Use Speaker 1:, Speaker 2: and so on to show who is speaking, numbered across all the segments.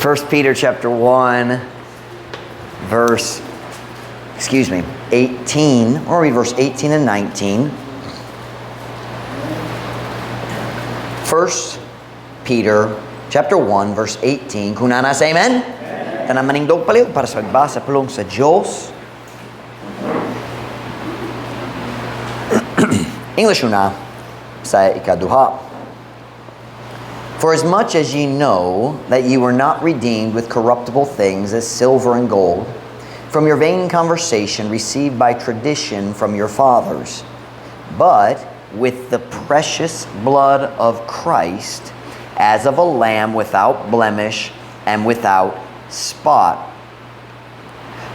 Speaker 1: 1 Peter chapter 1, verse 18, or read verse 18 and 19. 1 Peter chapter 1, verse 18. Kung nanas, amen? Tanang maningdog paliw para sa pagbasa pulong sa Diyos. English na sa ikaduha. For as much as ye know that ye were not redeemed with corruptible things as silver and gold, from your vain conversation received by tradition from your fathers, but with the precious blood of Christ, as of a lamb without blemish and without spot.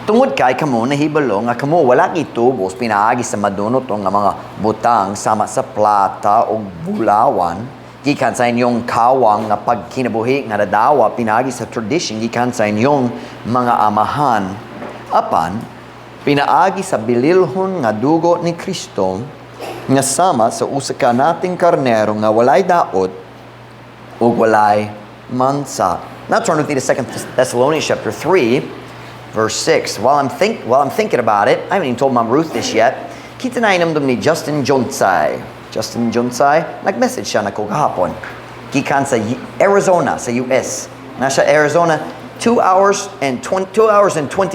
Speaker 1: Tungod kay kamo nahibalo nga kamo wala gitubos pinaagi sa madunot nga mga butang sama sa plata o bulawan gikan sa inyong kawang nga pagkinabuhi nga nadawa pinaagi sa tradition gikan sa inyong mga amahan. Apan pinaagi sa bililhon nga dugo ni Kristo nga sama sa usa ka nating karnero nga walay daot o walay mansa. Now turn with me to 2 Thessalonians chapter 3. Verse 6. While I'm thinking about it, I haven't even told Mom Ruth this yet. Kita na inamdum ni Justin Jonsay. Justin Jonsay, nag-message siya na ko kahapon. Gikan sa Arizona, sa US. Nasa Arizona, 2 hours and 20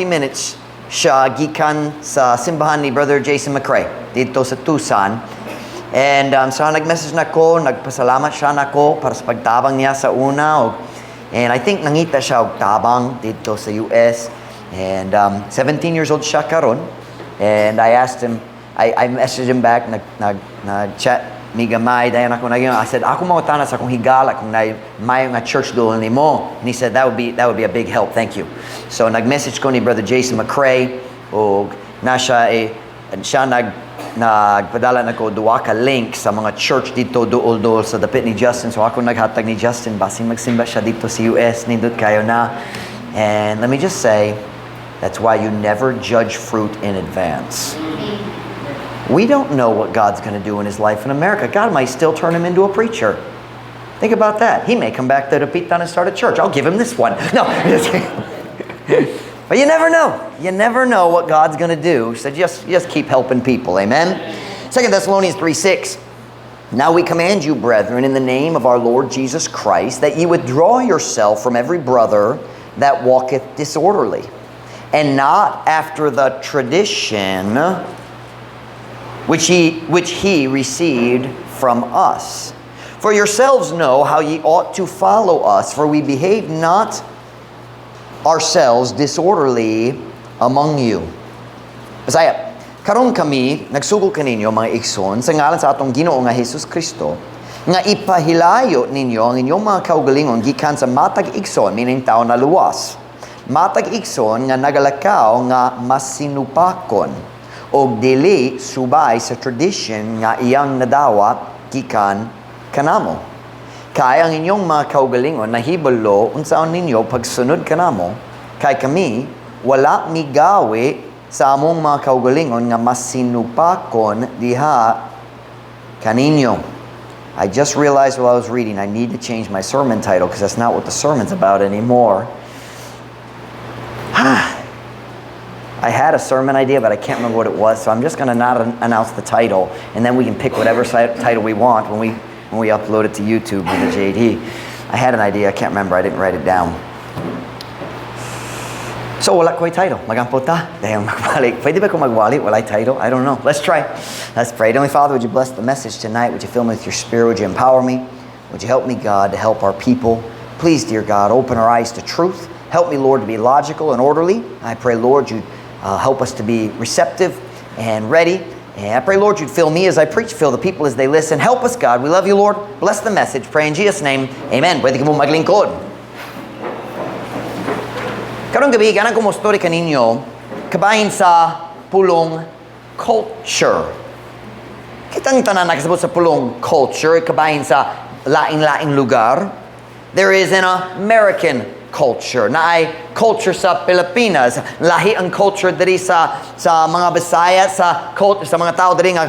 Speaker 1: minutes siya gikan sa simbahan ni Brother Jason McCrae dito sa Tucson. And so nag-message na ko, nagpasalamat siya na ko para sa pagtabang niya sa una. And I think nangita siya og tabang dito sa US. And 17 years old siya karon. And I asked him, I messaged him back, nag-chat mi gamay dayon ako nagyon. I said, ako mangutana sa akong higala kung may nga church doon nimo. And he said that would be a big help. Thank you. So nag-message ko ni Brother Jason McCrae og siya nagpadala na ko duwa ka link sa mga church dito dool sa dapit ni Justin. So ako naghatag ni Justin basing magsimba siya dito sa US nindot kayo na. And let me just say, that's why you never judge fruit in advance. We don't know what God's going to do in his life in America. God might still turn him into a preacher. Think about that. He may come back to Dapitan and start a church. I'll give him this one. No. But you never know. You never know what God's going to do. So just keep helping people. Amen? 2 Thessalonians 3:6. Now we command you, brethren, in the name of our Lord Jesus Christ, that ye withdraw yourself from every brother that walketh disorderly, and not after the tradition which he received from us. For yourselves know how ye ought to follow us, for we behave not ourselves disorderly among you. Bisaya, karon kami nagsugol kaninyo mga igsoon sa ngalan sa atong Ginoo nga Hesus Kristo, nga ipahilayo ninyo ang inyong mga kaugalingon gikan sa matag igsoon, meaning tao na luwas. Matag igsoon nga nagalakaw nga masinupakon o dili subay sa tradition nga iyang nadawa gikan kanamo. Kay ang inyong mga kaugalingon nahibalo unsaon ninyo pagsunod kanamo, kay kami wala migawi sa among mga kaugalingon nga masinupakon diha kaninyo. I just realized while I was reading I need to change my sermon title because that's not what the sermon's about anymore. I had a sermon idea, but I can't remember what it was, so I'm just going to not announce the title, and then we can pick whatever title we want when we upload it to YouTube with the JD. I had an idea, I can't remember, I didn't write it down. So, wala ko title. Magampo ta. Dahil magbalik. Pwede ba ko magwali? Wala title? I don't know. Let's try. Let's pray. Heavenly Father, would you bless the message tonight? Would you fill me with your Spirit? Would you empower me? Would you help me, God, to help our people? Please, dear God, open our eyes to truth. Help me, Lord, to be logical and orderly. I pray, Lord, you'd help us to be receptive and ready. And I pray, Lord, you'd fill me as I preach, fill the people as they listen. Help us, God. We love you, Lord. Bless the message. Pray in Jesus' name. Amen. Pwede ka mo maglingkod. Karong gabi, ganang kumustori kaninyo, kabahin sa pulong culture. Kitang tanan nakasabot sa pulong culture, kabahin sa laing-laing lugar. There is an American culture. Naay culture sa Pilipinas. Lahi ang culture diri sa mga Bisaya, sa mga tao diri nga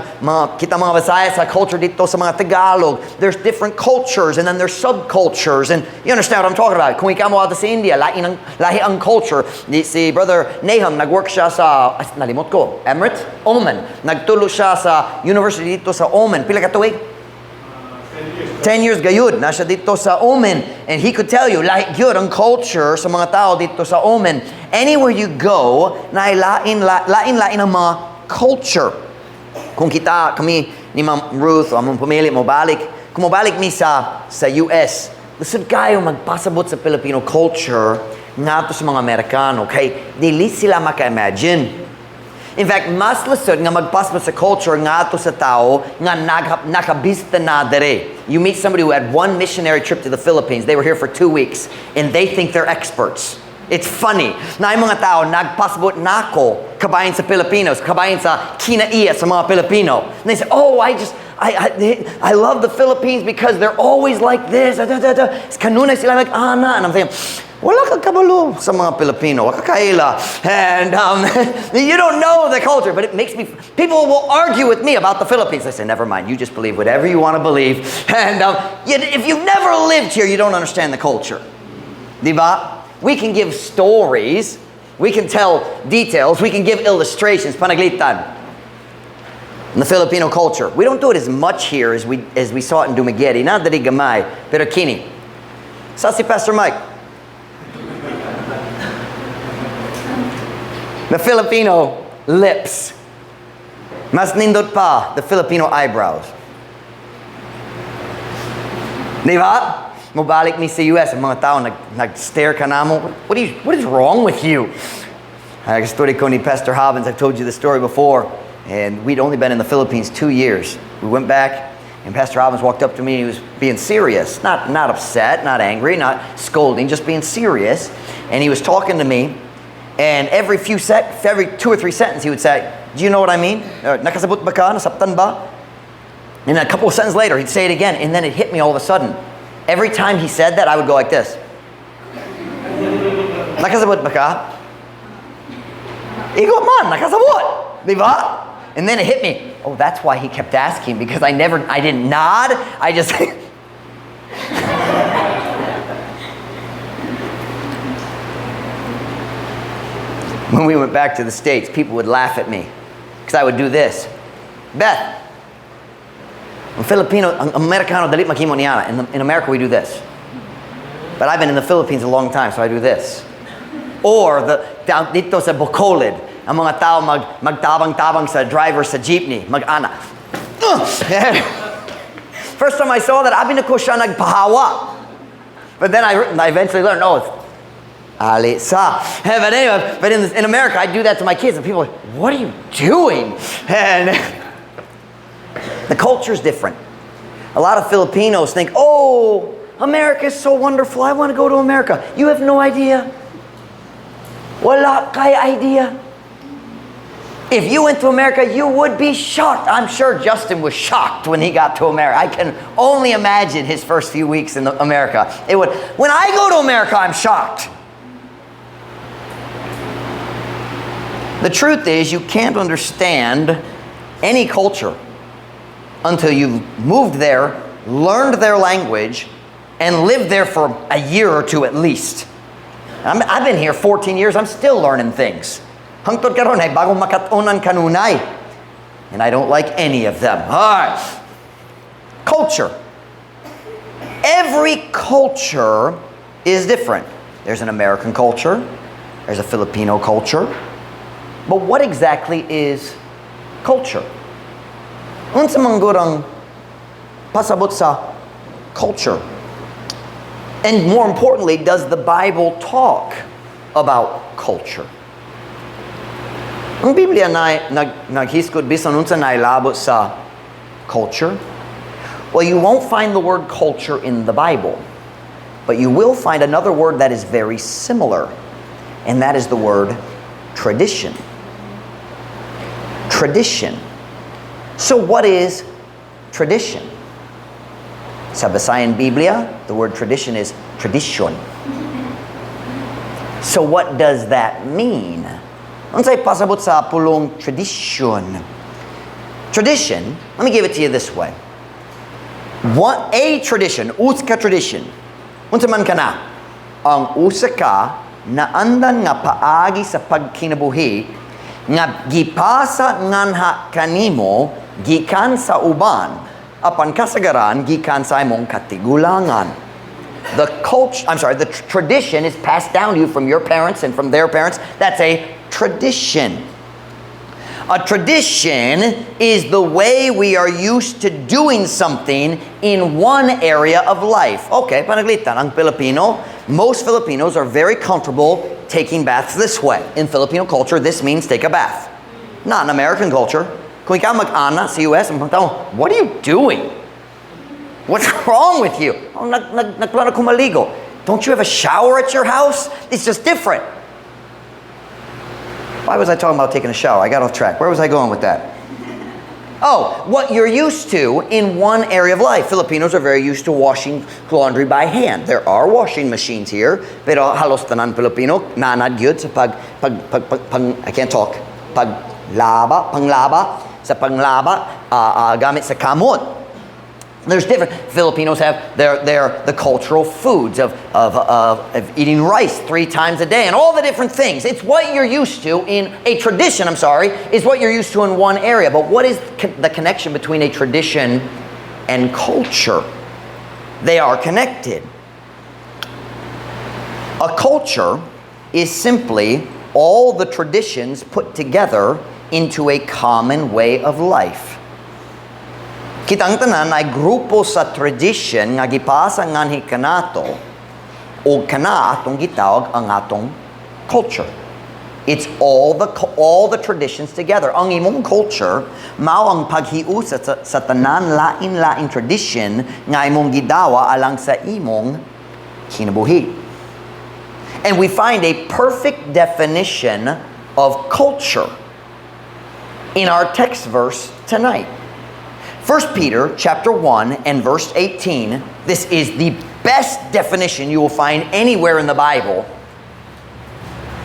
Speaker 1: kita mga Bisaya, sa culture dito sa mga Tagalog. There's different cultures and then there's subcultures, and you understand what I'm talking about. Kung ikaw mo sa India, lahi ang culture. Si Brother Nahum, nagwork siya sa nalimot ko, Emirates, Oman. Nagtulo siya sa university dito sa Oman. Pila ka tuig? 10 years gayud, nasa dito sa Oman. And he could tell you, like yun ang culture sa mga tao dito sa Oman. Anywhere you go, lain ang mga culture. Kung kami ni Ma'am Ruth o among pamilya kung mabalik mi sa US, gusto kayo magpasabot sa Filipino culture nga to sa mga Amerikano. Kay dili sila maka-imagine. In fact, mas lisod nga magpasabot sa culture nga to sa tao nga nakabista na dere. You meet somebody who had one missionary trip to the Philippines. They were here for 2 weeks and they think they're experts. It's funny. Na yung mga tao nagpasabot nako kabayan sa Filipinos, kabayan sa kinaiya sa mga Pilipino. And they say, "Oh, I love the Philippines because they're always like this." Kanunay sila ana, and I'm thinking, wala kang kabalo sa mga Pilipino, wala kakaila. And you don't know the culture, but it makes me, people will argue with me about the Philippines. I say, never mind, you just believe whatever you want to believe. And if you've never lived here, you don't understand the culture. Diba? We can give stories, we can tell details, we can give illustrations, panaglitan. In the Filipino culture. We don't do it as much here as we saw it in Dumaguete. Not that gamay, pero kini. Sa si Pastor Mike. The Filipino lips. Mas nindot pa, the Filipino eyebrows. Di ba? Mabalik mi sa US, ang mga tao nag-stare ka na mo. What is wrong with you? Story ko ni Pastor Hobbins, I've told you the story before. And we'd only been in the Philippines 2 years. We went back, and Pastor Hobbins walked up to me, and he was being serious. Not upset, not angry, not scolding, just being serious. And he was talking to me. And every 2 or 3 sentences he would say, "Do you know what I mean? Nakasabot ba ka? Nasaptan ba?" And a couple of sentences later, he'd say it again. And then it hit me all of a sudden. Every time he said that, I would go like this. Nakasabot ba ka? Igo man, nakasabot. Diba? And then it hit me. Oh, that's why he kept asking, because I didn't nod. I just... When we went back to the States, people would laugh at me because I would do this. Beth, ang Filipino, ang Amerikano, dalit makimo niya. In America, we do this. But I've been in the Philippines a long time, so I do this. Or dito sa Bacolod, ang mga tao magtabang-tabang sa driver sa jeepney, mag-ana. First time I saw that, abi na ko siya nagpahawa. But then I eventually learned, no, it's Alisa. But anyway, but in America, I do that to my kids, and people are like, "What are you doing?" And the culture is different. A lot of Filipinos think, "Oh, America is so wonderful. I want to go to America." You have no idea. Wala kay idea. If you went to America, you would be shocked. I'm sure Justin was shocked when he got to America. I can only imagine his first few weeks in America. When I go to America, I'm shocked. The truth is, you can't understand any culture until you've moved there, learned their language, and lived there for a year or two at least. I've been here 14 years. I'm still learning things. Hangtod karon ay bagong makatunan kanunay. And I don't like any of them. All right. Culture. Every culture is different. There's an American culture. There's a Filipino culture. But what exactly is culture? Unsa man gurang pasabot sa culture? And more importantly, does the Bible talk about culture? Ang Biblia naghiskod bisan unsa nailabot sa culture? Well, you won't find the word culture in the Bible, but you will find another word that is very similar, and that is the word tradition. Tradition. So what is tradition? Sa Visayan Biblia, the word tradition is tradisyon. So what does that mean? Unsay pasabot sa pulong tradition. Tradition, let me give it to you this way. What a tradition, uska tradition. Unsa man kana? Ang usa ka naandan nga paagi sa pagkinabuhi nga gipasa nganha kanimo gikan sa uban apan kasagaran gikan sa imong katigulangan. The tradition is passed down to you from your parents and from their parents. That's a tradition. A tradition is the way we are used to doing something in one area of life. Okay, panaglitan, ang Filipino, most Filipinos are very comfortable taking baths this way. In Filipino culture, this means take a bath. Not in American culture. Kung ikaw mag-ana sa US, what are you doing? What's wrong with you? Oh, nagplano ko maligo. Don't you have a shower at your house? It's just different. Why was I talking about taking a shower? I got off track. Where was I going with that? Oh, what you're used to in one area of life. Filipinos are very used to washing laundry by hand. There are washing machines here, pero halos tanan Filipino nanad gyud sa I can't talk. Panglaba gamit sa kamot. There's different. Filipinos have the cultural foods of eating rice 3 times a day and all the different things. It's what you're used to in a tradition, is what you're used to in one area. But what is the connection between a tradition and culture? They are connected. A culture is simply all the traditions put together into a common way of life. Kitang tanan ay grupo sa tradition nga gipasa nganhi kanato o kana atong gitawag ang atong culture. It's all the traditions together. Ang imong culture mao ang paghiusa sa tanan lain-lain tradition nga imong gidawa alang sa imong kinabuhi. And we find a perfect definition of culture in our text verse tonight. 1 Peter chapter 1 and verse 18, this is the best definition you will find anywhere in the Bible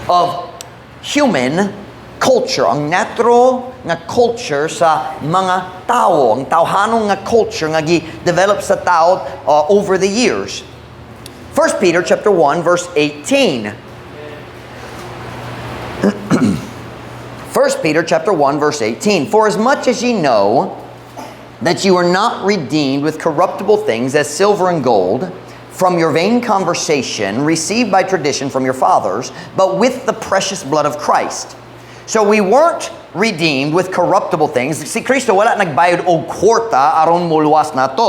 Speaker 1: of human culture. Ang natural nga culture sa mga tao, ang tawhanong nga culture nga gi-develop sa tao over the years. 1 Peter chapter 1 verse 18. 1 Peter chapter 1 verse 18. For as much as ye know that you are not redeemed with corruptible things as silver and gold from your vain conversation received by tradition from your fathers, but with the precious blood of Christ. So we weren't redeemed with corruptible things. Si Kristo wala nagbayad og kwarta aron muluwas na to.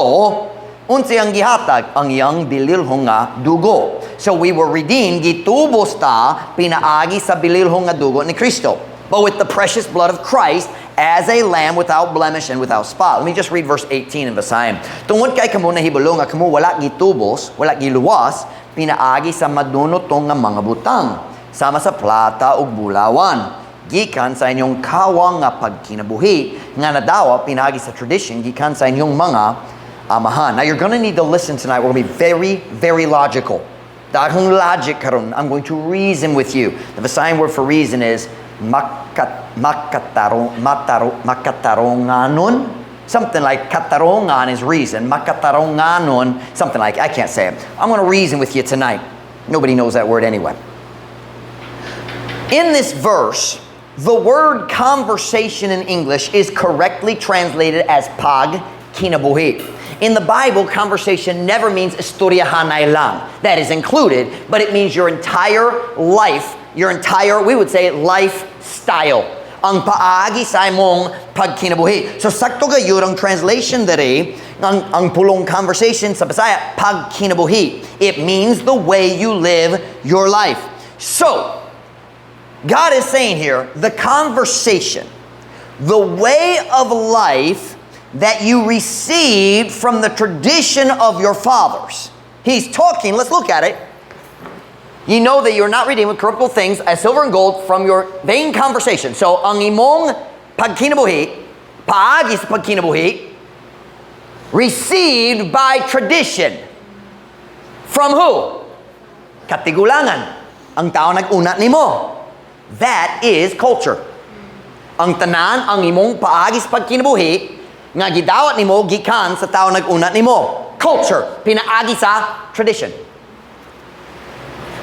Speaker 1: Unsi ang gihatag ang iyang bililhong nga dugo. So we were redeemed gitubos ta pinaagi sa bililhong nga dugo ni Kristo. But with the precious blood of Christ as a lamb without blemish and without spot. Let me just read verse 18 in Basahin. Tungod kay kamo nahibalo nga kamo wala gitubos, wala giluwas, pinaagi sa madunotong nga mga butang, sama sa plata ug bulawan. Gikan sa inyong kawang nga pagkinabuhi, nga nadawa pinaagi sa tradition, gikan sa inyong mga amahan. Now you're going to need to listen tonight. We're going to be very, very logical. Dahil logic karon, I'm going to reason with you. The Basahin word for reason is makataronganon. Something like katarongan is reason. Makataronganon, something like, I can't say it. I'm going to reason with you tonight. Nobody knows that word anyway. In this verse, the word conversation in English is correctly translated as pag kinabuhi. In the Bible, conversation never means istoryahanay lang. That is included, but it means your entire life, we would say lifestyle. Ang paagi sa imong pagkinabuhi. So sakto gayud ang translation dere ang pulong conversation sa Bisaya pagkinabuhi. It means the way you live your life. So God is saying here, the conversation, the way of life that you received from the tradition of your fathers. He's talking, let's look at it. You know that you're not redeemed with corruptible things as silver and gold from your vain conversation. So, ang imong pagkinabuhi, paagi sa pagkinabuhi, received by tradition. From who? Katigulangan. ang tao nag-una nimo. That is culture. Ang tanan ang imong paagi sa pagkinabuhi nga gidawat nimo gikan sa tao nag-una nimo. Culture, pinaagi sa tradition.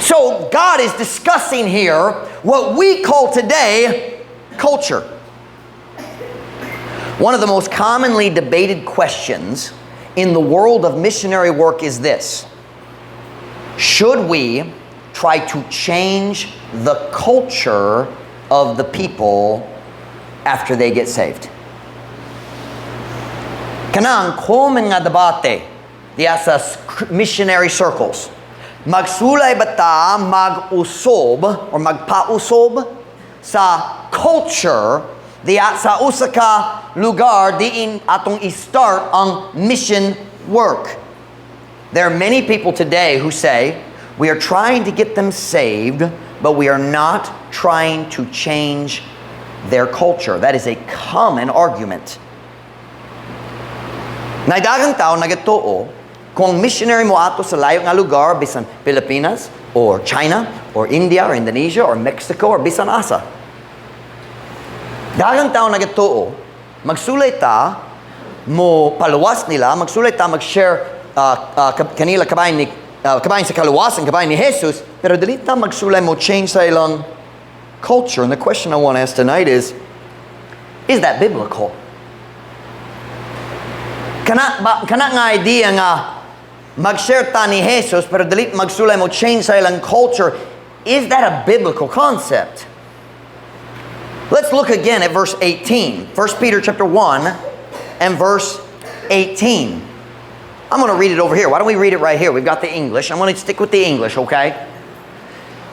Speaker 1: So God is discussing here what we call today culture. One of the most commonly debated questions in the world of missionary work is this: should we try to change the culture of the people after they get saved? Kanang common nga debate diya sa missionary circles. Magsulay ba ta mag-usob or magpa-usob sa culture diya sa usa ka lugar diin atong i-start ang mission work? There are many people today who say we are trying to get them saved, but we are not trying to change their culture. That is a common argument. Naidagang tao nagatuo kung missionary mo ato sa layo nga lugar bisan Pilipinas or China or India or Indonesia or Mexico or bisan asa. Dagang tao nagatuo magsulay ta mo paluwas nila, magsulay ta mag-share kanila kabayan sa kaluwasan, kabayan ni Jesus, pero dili ta magsulay mo change sa ilang culture. And the question I want to ask tonight is that biblical? Kana nga idea nga mag-share ta ni Jesus pero dili magsulay mo change sa ilang culture, is that a biblical concept? Let's look again at verse 18. 1 Peter chapter 1 and verse 18. I'm going to read it over here. Why don't we read it right here? We've got the English. I'm going to stick with the English, okay?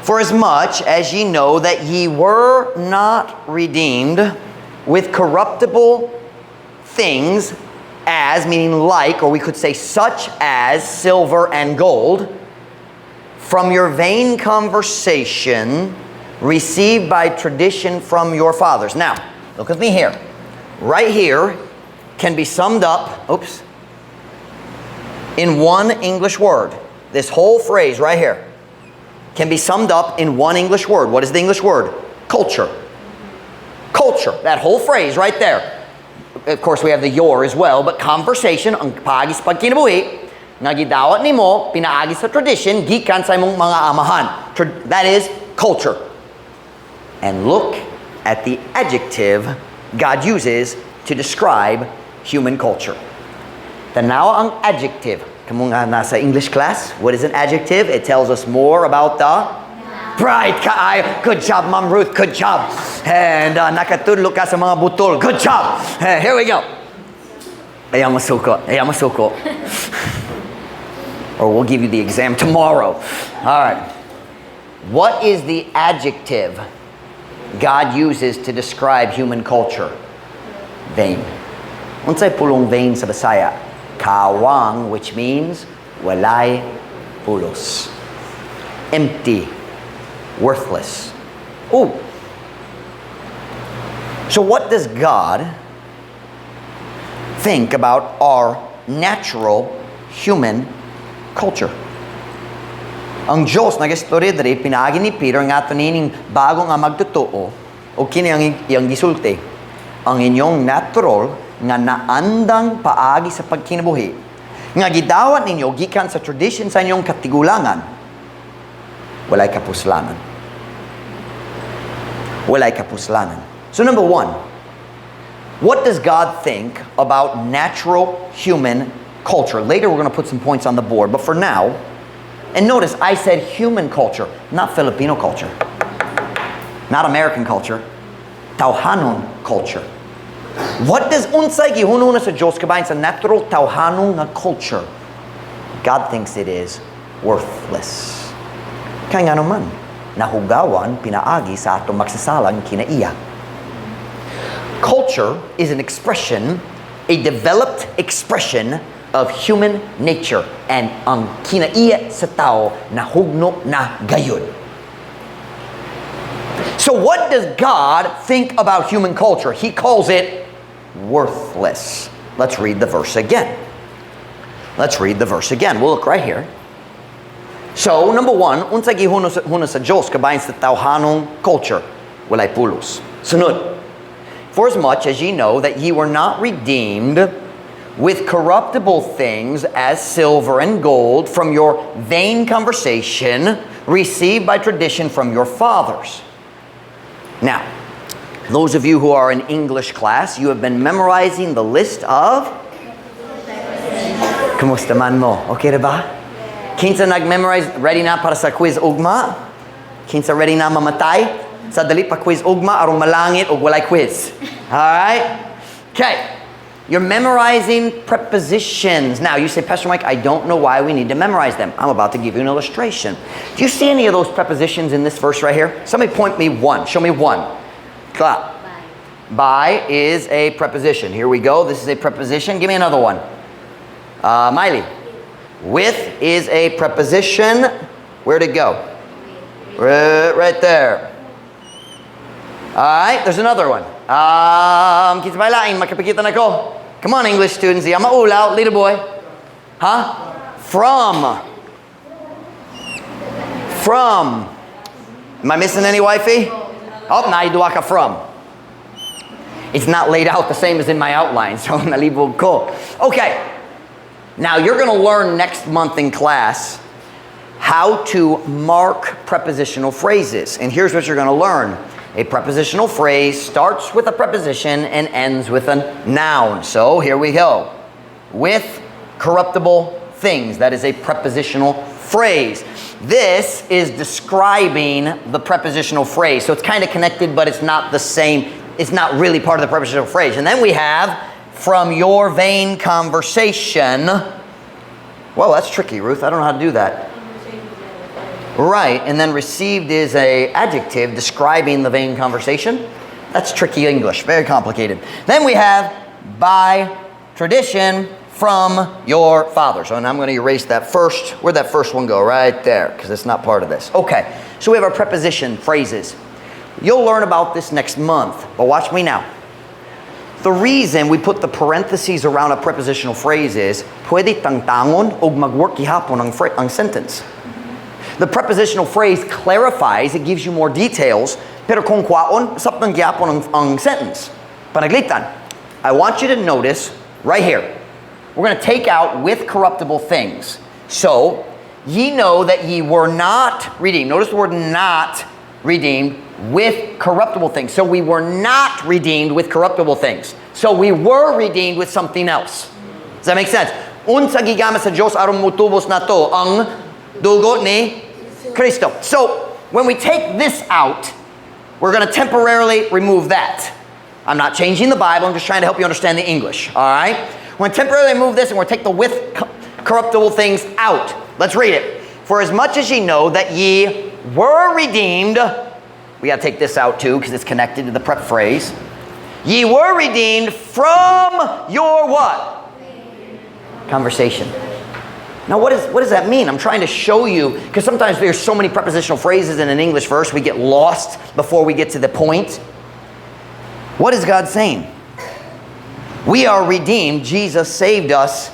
Speaker 1: For as much as ye know that ye were not redeemed with corruptible things, as, meaning like, or we could say such as silver and gold, from your vain conversation received by tradition from your fathers. Now, look with me here. Right here can be summed up, in one English word. This whole phrase right here can be summed up in one English word. What is the English word? Culture. Culture. That whole phrase right there. Of course, we have the your as well, but conversation, ang paagi sa pagkinabuhi, nga gidawat nimo, pinaagi sa tradition, gikan sa imong mga amahan. That is culture. And look at the adjective God uses to describe human culture. Tanawa ang adjective. Kamu nga nasa English class, what is an adjective? It tells us more about the pride. Good job, Ma'am Ruth. Good job. And nakatulog ka sa mga butol. Good job. Here we go. Ayaw masuko. Or we'll give you the exam tomorrow. All right. What is the adjective God uses to describe human culture? Vain. Unsay pulong vain sa Bisaya? Kawang, which means walay pulos. Empty. Worthless. Ooh. So what does God think about our natural human culture? Ang Diyos nag-istorya diri pinaagi ni Peter nga ato nining bago nga magtutuo o kini ang iyang gisulti. Ang inyong natural nga naandang paagi sa pagkinabuhi nga gidawat ninyo gikan sa tradition sa inyong katigulangan. Walay kapuslanan. Walay kapuslanan. So number one, what does God think about natural human culture? Later we're going to put some points on the board, but for now, and notice I said human culture, not Filipino culture, not American culture, Tauhanon culture. What does unsay gihununa sa Diyos kabayan sa natural Tauhanon nga culture? God thinks it is worthless. Kaya nga naman, nahugawan, pinaagi sa atong magsasalang kinaiya. Culture is an expression, a developed expression of human nature, and ang kinaiya sa tao nahugno na gayud. So what does God think about human culture? He calls it worthless. Let's read the verse again. We'll look right here. So, number one, unsa gihuna sa Diyos kabayan sa tawhanong culture, walay pulos. Sunod, for as much as ye know that ye were not redeemed with corruptible things as silver and gold from your vain conversation received by tradition from your fathers. Now, those of you who are in English class, you have been memorizing the list of... Kumusta man mo? Okay ba? Kinsa nag-memorize, ready na para sa quiz ugma? Kinsa ready na mamatay? Sa dali pa quiz ugma, arong malangit o walay quiz. Alright? Okay. You're memorizing prepositions. Now, you say, Pastor Mike, I don't know why we need to memorize them. I'm about to give you an illustration. Do you see any of those prepositions in this verse right here? Somebody point me one. Show me one. Clap. By is a preposition. Here we go. This is a preposition. Give me another one. Miley. With is a preposition. Where'd it go? Right there. Alright, there's another one. Kita ba lain? Makapikita na ko. Come on, English students. Di maulaw, little boy. Huh? From. From. Am I missing any, wifey? Oh, naidua ka from. It's not laid out the same as in my outline, so nalibog ko. Okay. Now, you're going to learn next month in class how to mark prepositional phrases. And here's what you're going to learn. A prepositional phrase starts with a preposition and ends with a noun. So, here we go. With corruptible things. That is a prepositional phrase. This is describing the prepositional phrase. So, it's kind of connected, but it's not the same. It's not really part of the prepositional phrase. And then we have... from your vain conversation. Well, that's tricky, Ruth. I don't know how to do that. Right, and then received is a adjective describing the vain conversation. That's tricky English, very complicated. Then we have by tradition from your fathers. And I'm going to erase that first. Where'd that first one go? Right there, because it's not part of this. Okay, so we have our preposition phrases. You'll learn about this next month, but watch me now. The reason we put the parentheses around a prepositional phrase is pwede tangtangon o mag-work gihapon ang sentence. The prepositional phrase clarifies, it gives you more details, pero kung kwaon, sapang gihapon ang sentence. Panaglitan. I want you to notice right here. We're going to take out with corruptible things. So, ye know that ye were not redeemed. Notice the word not redeemed. With corruptible things. So we were not redeemed with corruptible things. So we were redeemed with something else. Does that make sense? Unsa gigamit sa Diyos aron mutubos na to ang dugo ni Kristo. So when we take this out, we're going to temporarily remove that. I'm not changing the Bible. I'm just trying to help you understand the English. All right? We're going to temporarily remove this and we're going to take the with corruptible things out. Let's read it. For as much as ye know that ye were redeemed. We got to take this out too because it's connected to the prep phrase. Ye were redeemed from your what? Conversation. Now what does that mean? I'm trying to show you because sometimes there's so many prepositional phrases in an English verse we get lost before we get to the point. What is God saying? We are redeemed. Jesus saved us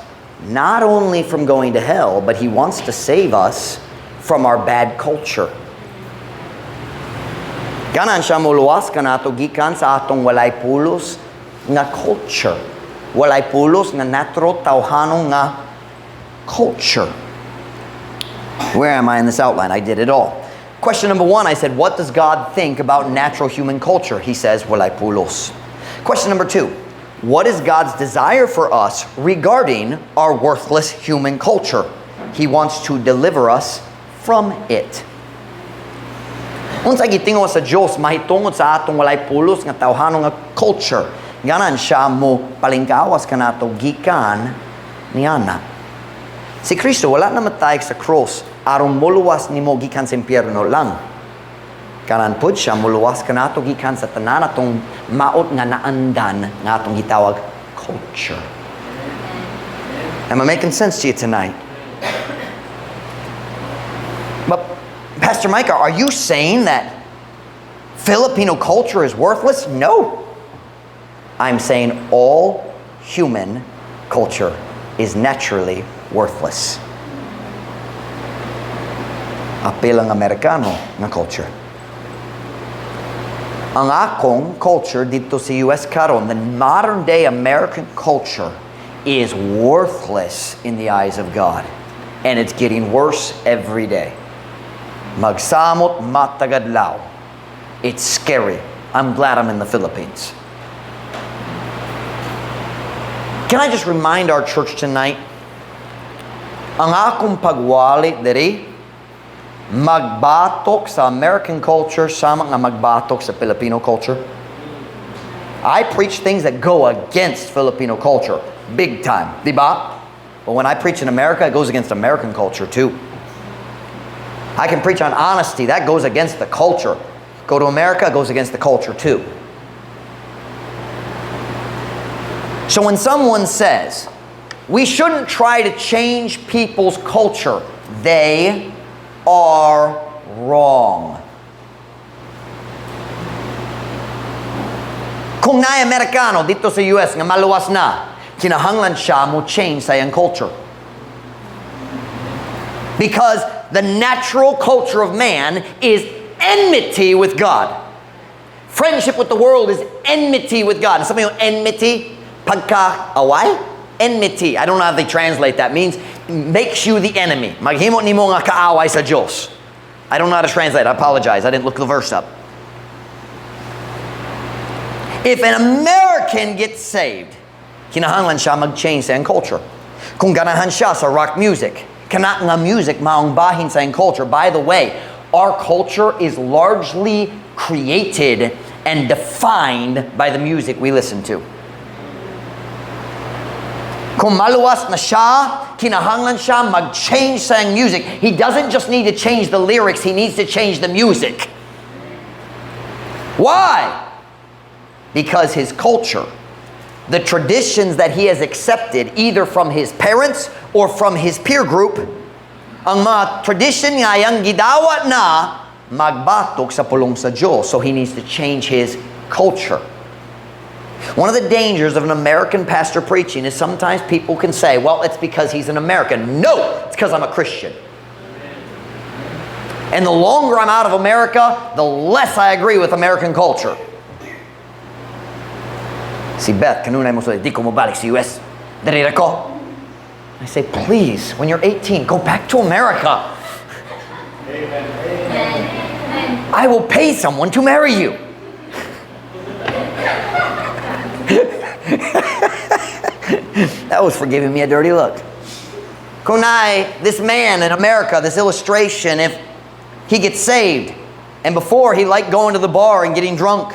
Speaker 1: not only from going to hell, but He wants to save us from our bad culture. Ganan siya muluwas kanato gikan sa atong walay pulos nga culture. Walay pulos nga natro tawhanong nga culture. Where am I in this outline? I did it all. Question number 1, I said, what does God think about natural human culture? He says, walay pulos. Question number 2, what is God's desire for us regarding our worthless human culture? He wants to deliver us from it. Unsa gitingo sa Dios mahitungod sa atong walay pulos nga tawhanong nga culture. Ganan siya mo palingkawas kanato gikan niana. Si Kristo wala na matayag sa cross aron moluwas nimo gikan sa impyerno lang. Kanan pud siya moluwas kanato gikan sa tanan atong maot nga naandan nga atong gitawag culture. Am I making sense to you tonight? But Pastor Micah, are you saying that Filipino culture is worthless? No. I'm saying all human culture is naturally worthless. bilang Amerikano nga culture. Ang akong culture dito sa US karon, the modern day American culture is worthless in the eyes of God. And it's getting worse every day. Magsamot matagadlaw. It's scary. I'm glad I'm in the Philippines. Can I just remind our church tonight, ang akong pagwali diri, magbatok sa American culture sama nga magbatok sa Filipino culture. I preach things that go against Filipino culture big time, di ba? But when I preach in America, it goes against American culture too. I can preach on honesty, that goes against the culture. Go to America, it goes against the culture too. So when someone says we shouldn't try to change people's culture, they are wrong. Kung naay Amerikano dito sa US nga maluwas na, kinahanglan siya mo change sa iyang culture. Because the natural culture of man is enmity with God. Friendship with the world is enmity with God. Sabi yung enmity, pagka-away? Enmity. I don't know how they translate that. Means makes you the enemy. Maghimo nimo nga kaaway sa Diyos. I don't know how to translate. I apologize. I didn't look the verse up. If an American gets saved, kinahanglan siya mag-change sa iyang culture. Kung ganahan siya sa rock music, kana nga music maong bahin sa iyang culture. By the way, our culture is largely created and defined by the music we listen to. Kung maluwas na siya, kinahanglan siya mag-change sa music. He doesn't just need to change the lyrics, he needs to change the music. Why? Because his culture, the traditions that he has accepted, either from his parents or from his peer group, ang mga tradition nga yang gidawa na magbatok sa pulong sa Diyos. So he needs to change his culture. One of the dangers of an American pastor preaching is sometimes people can say, well, it's because he's an American. No, it's because I'm a Christian. And the longer I'm out of America, the less I agree with American culture. Si Beth, kanunay mo sa di ko mabalik sa US. Darira ko. I say, please, when you're 18, go back to America. Amen. I will pay someone to marry you. That was for giving me a dirty look. Kunai, this man in America, this illustration, if he gets saved, and before he liked going to the bar and getting drunk,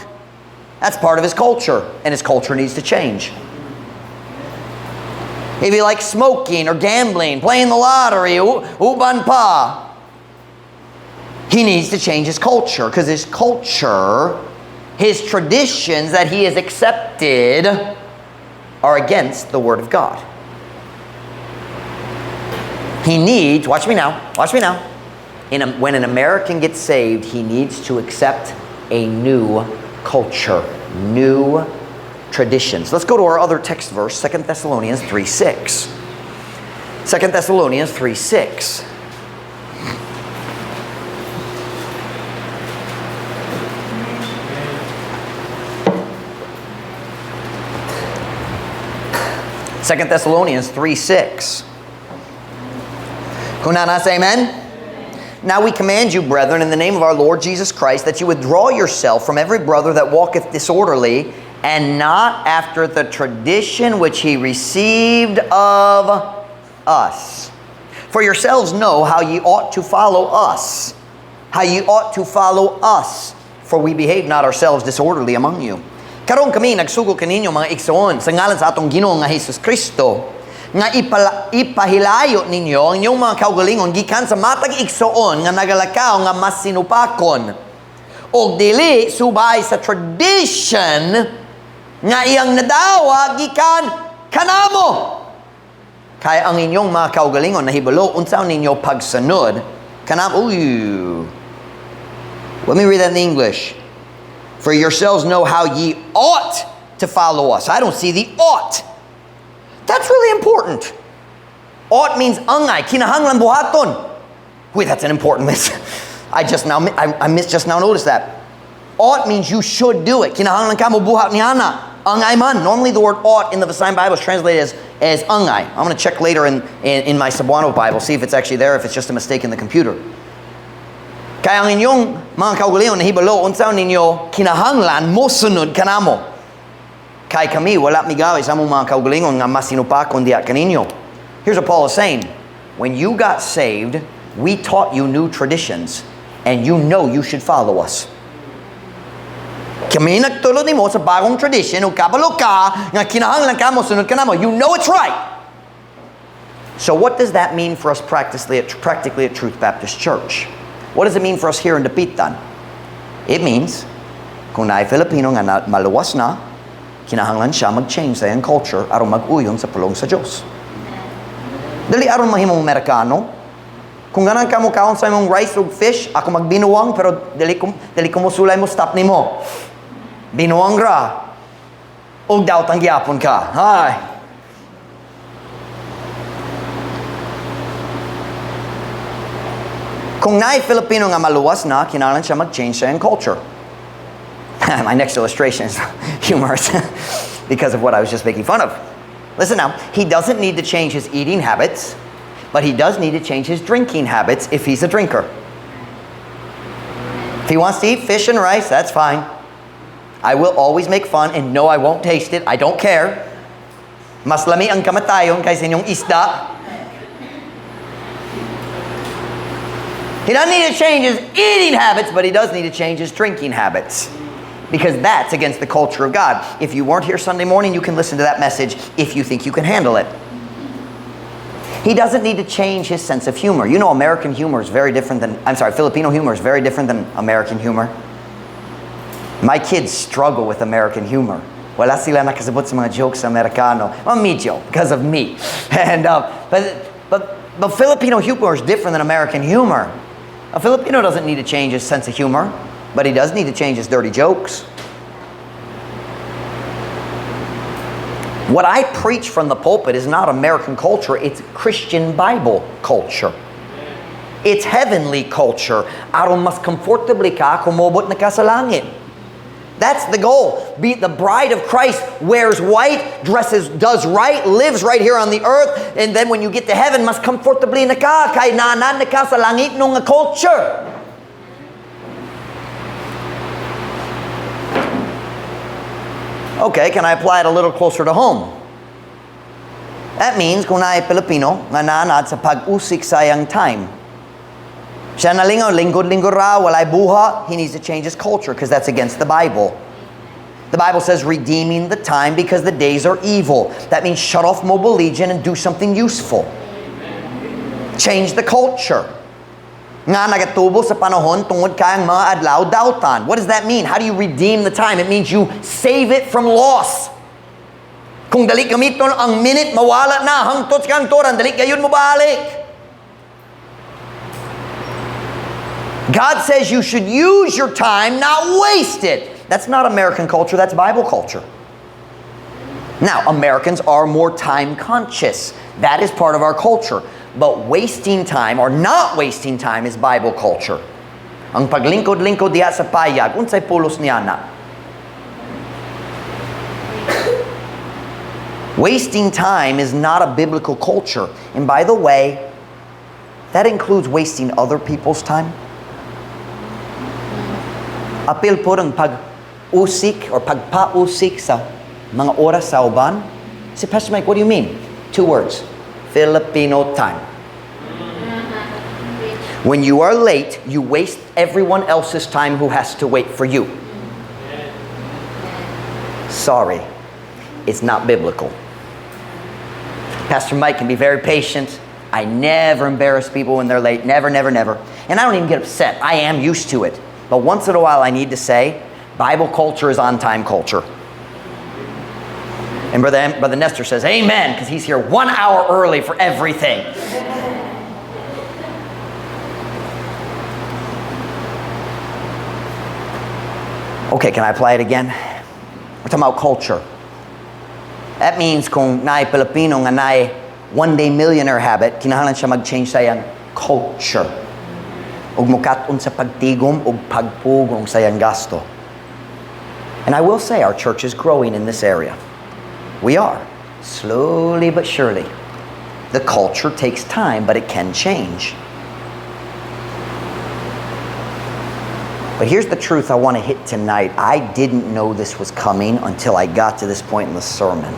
Speaker 1: that's part of his culture, and his culture needs to change. If he likes smoking or gambling, playing the lottery, uban pa, he needs to change his culture, because his culture, his traditions that he has accepted are against the Word of God. He needs, watch me now, when an American gets saved, he needs to accept a new culture, new traditions. Let's go to our other text verse, 2 Thessalonians 3:6. 2 Thessalonians 3:6. Second Thessalonians 3:6. Kunana, say amen? Now we command you, brethren, in the name of our Lord Jesus Christ, that you withdraw yourself from every brother that walketh disorderly, and not after the tradition which he received of us. For yourselves know how ye ought to follow us. How ye ought to follow us. For we behave not ourselves disorderly among you. Karon kami nagsugo kaninyo mga igsoon sa ngalan sa atong Ginoo nga Hesus Kristo, nga ipahilayo ninyo ang inyong mga kaugalingon gikan sa matag igsoon nga nagalakaw nga mas sinupakon, o dili subay sa tradition nga iyang nadawa gikan kanamo. Kaya ang inyong mga kaugalingon nahibalo unsaon ninyo pagsunod kanamo. Let me read that in English. For yourselves know how ye ought to follow us. I don't see the ought. That's really important. Ought means angay, kinahanglan buhaton. Wait, that's an important list. I just now noticed that. Ought means you should do it. Kinahanglan ka mo buhat ni ana. Angay man. Normally the word ought in the Visayan Bible is translated as angay. I'm going to check later in my Cebuano Bible, see if it's actually there, if it's just a mistake in the computer. Kaya ang inyong mga kaugalingon na hibalo, unsaon ninyo kinahanglan mo sunod kanamo. Kay kami, wala migawi sa mong mga kaugalingon nga masinupa kundi at kaninyo. Here's what Paul is saying. When you got saved, we taught you new traditions, and you know you should follow us. Kami nagtulod nimo sa bagong tradition, ug kabalo ka nga kinahanglan ka mo sunod kanamo. You know it's right. So what does that mean for us practically at Truth Baptist Church? What does it mean for us here in Dapitan? It means, kung naay Filipino nga maluwas na, kinahanglan siya mag-change sa iyang culture aron mag-uyon sa pulong sa Diyos. Dali aron mahimong Amerikano. Kung ganan ka mo kaon sa imong rice ug fish, ako magbinuwang pero dali ko mo sulay mo stop nimo. Binuwang ra. Og daw tang gyapon ka. Hay. Kung naay Filipino nga maluwas na, kinahanglan siya mag-change sa iyang culture. My next illustration is humorous because of what I was just making fun of. Listen now, he doesn't need to change his eating habits, but he does need to change his drinking habits if he's a drinker. If he wants to eat fish and rice, that's fine. I will always make fun, and no, I won't taste it. I don't care. Mas lami ang kamatayon kaysa inyong isda. He doesn't need to change his eating habits, but he does need to change his drinking habits. Because that's against the culture of God. If you weren't here Sunday morning, you can listen to that message if you think you can handle it. He doesn't need to change his sense of humor. You know, Filipino humor is very different than American humor. My kids struggle with American humor. Wala sila nakasabot sa mga jokes sa Amerikano. Well, medyo, because of me. And but Filipino humor is different than American humor. A Filipino doesn't need to change his sense of humor, but he does need to change his dirty jokes. What I preach from the pulpit is not American culture, it's Christian Bible culture. It's heavenly culture. Aron mas comfortably ka kumobot na ka sa langit. That's the goal. Be the bride of Christ, wears white, does right, lives right here on the earth, and then when you get to heaven, mas comfortably na ka, kay naanan na ka sa langit nung culture. Okay, can I apply it a little closer to home? That means kung naay Pilipino nga naanad sa pag-usik sa iyang time. Siya nalingaw, lingkod-lingkod ra, walay buha, he needs to change his culture because that's against the Bible. The Bible says redeeming the time because the days are evil. That means shut off mobile legion and do something useful. Change the culture. Nga nagatubo sa panahon tungod kayang mga adlaw dautan. What does that mean? How do you redeem the time? It means you save it from loss. Kung dali gamiton ang minute, mawala na. Hangtod sa kantoran, dali gayon mo balik. God says you should use your time, not waste it. That's not American culture, that's Bible culture. Now, Americans are more time conscious. That is part of our culture. But wasting time or not wasting time is Bible culture. Ang paglingkod-lingkod diya sa payag, unsay pulos niya na. Wasting time is not a biblical culture. And by the way, that includes wasting other people's time. Apil po ng pag-usik or pagpa-usik sa mga oras sa uban. Si Pastor Mike, what do you mean? 2 words. Filipino time. When you are late, you waste everyone else's time who has to wait for you. Sorry, it's not biblical. Pastor Mike can be very patient. I never embarrass people when they're late. Never, never, never. And I don't even get upset. I am used to it. But once in a while I need to say, Bible culture is on-time culture. And Brother Nestor says, amen, because he's here 1 hour early for everything. Okay, can I apply it again? We're talking about culture. That means kung naay Pilipino nga naay one-day millionaire habit, kinahanglan siya mag-change sa iyang culture. ug mukat-on sa pagtigom ug pagpugong sayang gasto. And I will say our church is growing in this area. We are, slowly but surely. The culture takes time, but it can change. But here's the truth I want to hit tonight. I didn't know this was coming until I got to this point in the sermon.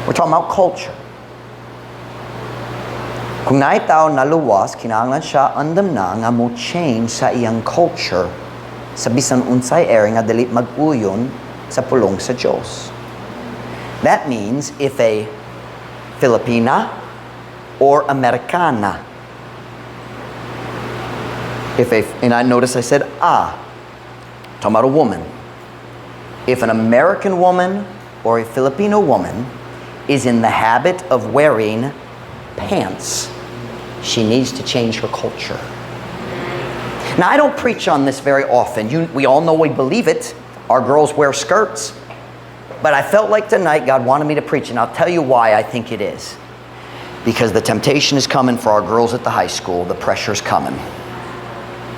Speaker 1: We're talking about culture. Kung naay tao naluwas, kinahanglan siya andam na nga mo change sa iyang culture sa bisan unsay area nga dili mag-uyon sa pulong sa Diyos. That means if a Filipina or Americana, and I notice I said talking about a woman. If an American woman or a Filipino woman is in the habit of wearing pants, she needs to change her culture. Now, I don't preach on this very often. We all know we believe it. Our girls wear skirts. But I felt like tonight God wanted me to preach, and I'll tell you why I think it is. Because the temptation is coming for our girls at the high school. The pressure's coming.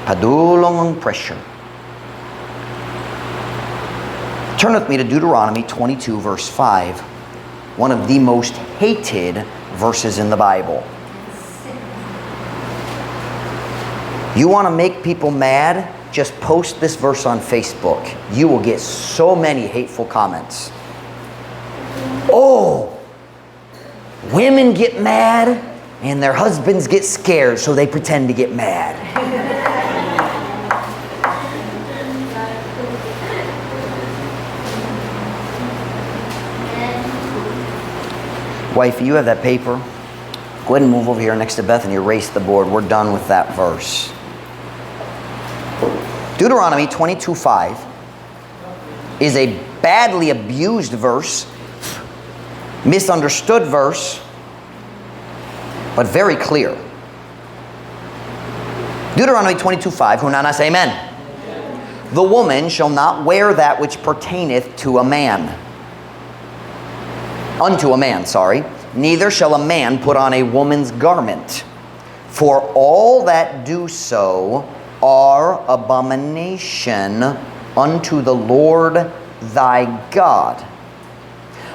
Speaker 1: Padulong ang pressure. Turn with me to Deuteronomy 22, verse 5. One of the most hated verses in the Bible. You want to make people mad? Just post this verse on Facebook. You will get so many hateful comments. Oh, women get mad and their husbands get scared, so they pretend to get mad. Wifey, you have that paper? Go ahead and move over here next to Beth and erase the board. We're done with that verse. Deuteronomy 22:5 is a badly abused verse, misunderstood verse, but very clear. Deuteronomy 22:5, Hunana say amen. The woman shall not wear that which pertaineth to a man. Unto a man, neither shall a man put on a woman's garment, for all that do so are abomination unto the Lord thy God.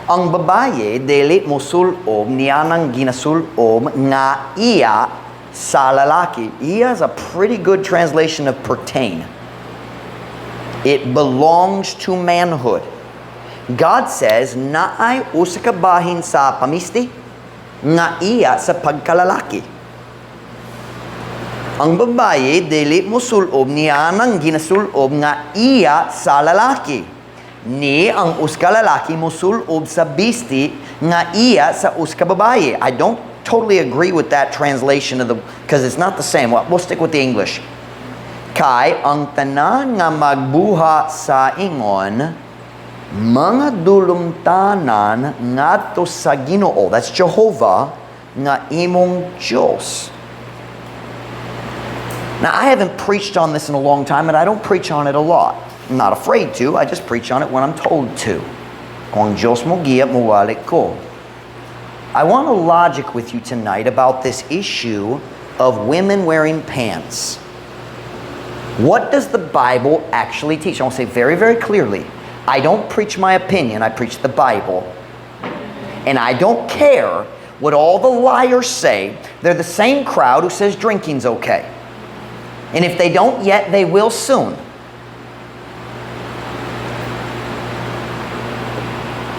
Speaker 1: Ang babaye dili mosulob niyanang ginasulob nga iya sa lalaki. Iya is a pretty good translation of pertain. It belongs to manhood. God says, naay usa ka bahin sa pamisti nga iya sa pagkalalaki. Ang babaye dili mosulob niya nang ginasulob nga iya sa lalaki. Ni ang uska lalaki mosulob sa bisti nga iya sa uska babaye. I don't totally agree with that translation of because it's not the same. We'll stick with the English. Kay ang tanan nga magbuha sa ingon mga dulumtanan ngadto sa Ginoo. That's Jehovah nga imong Diyos. Now, I haven't preached on this in a long time, and I don't preach on it a lot. I'm not afraid to. I just preach on it when I'm told to. Kung Diyos mo giya, muwalik ko. I want to logic with you tonight about this issue of women wearing pants. What does the Bible actually teach? I want to say very, very clearly, I don't preach my opinion, I preach the Bible. And I don't care what all the liars say. They're the same crowd who says drinking's okay. And if they don't yet, they will soon.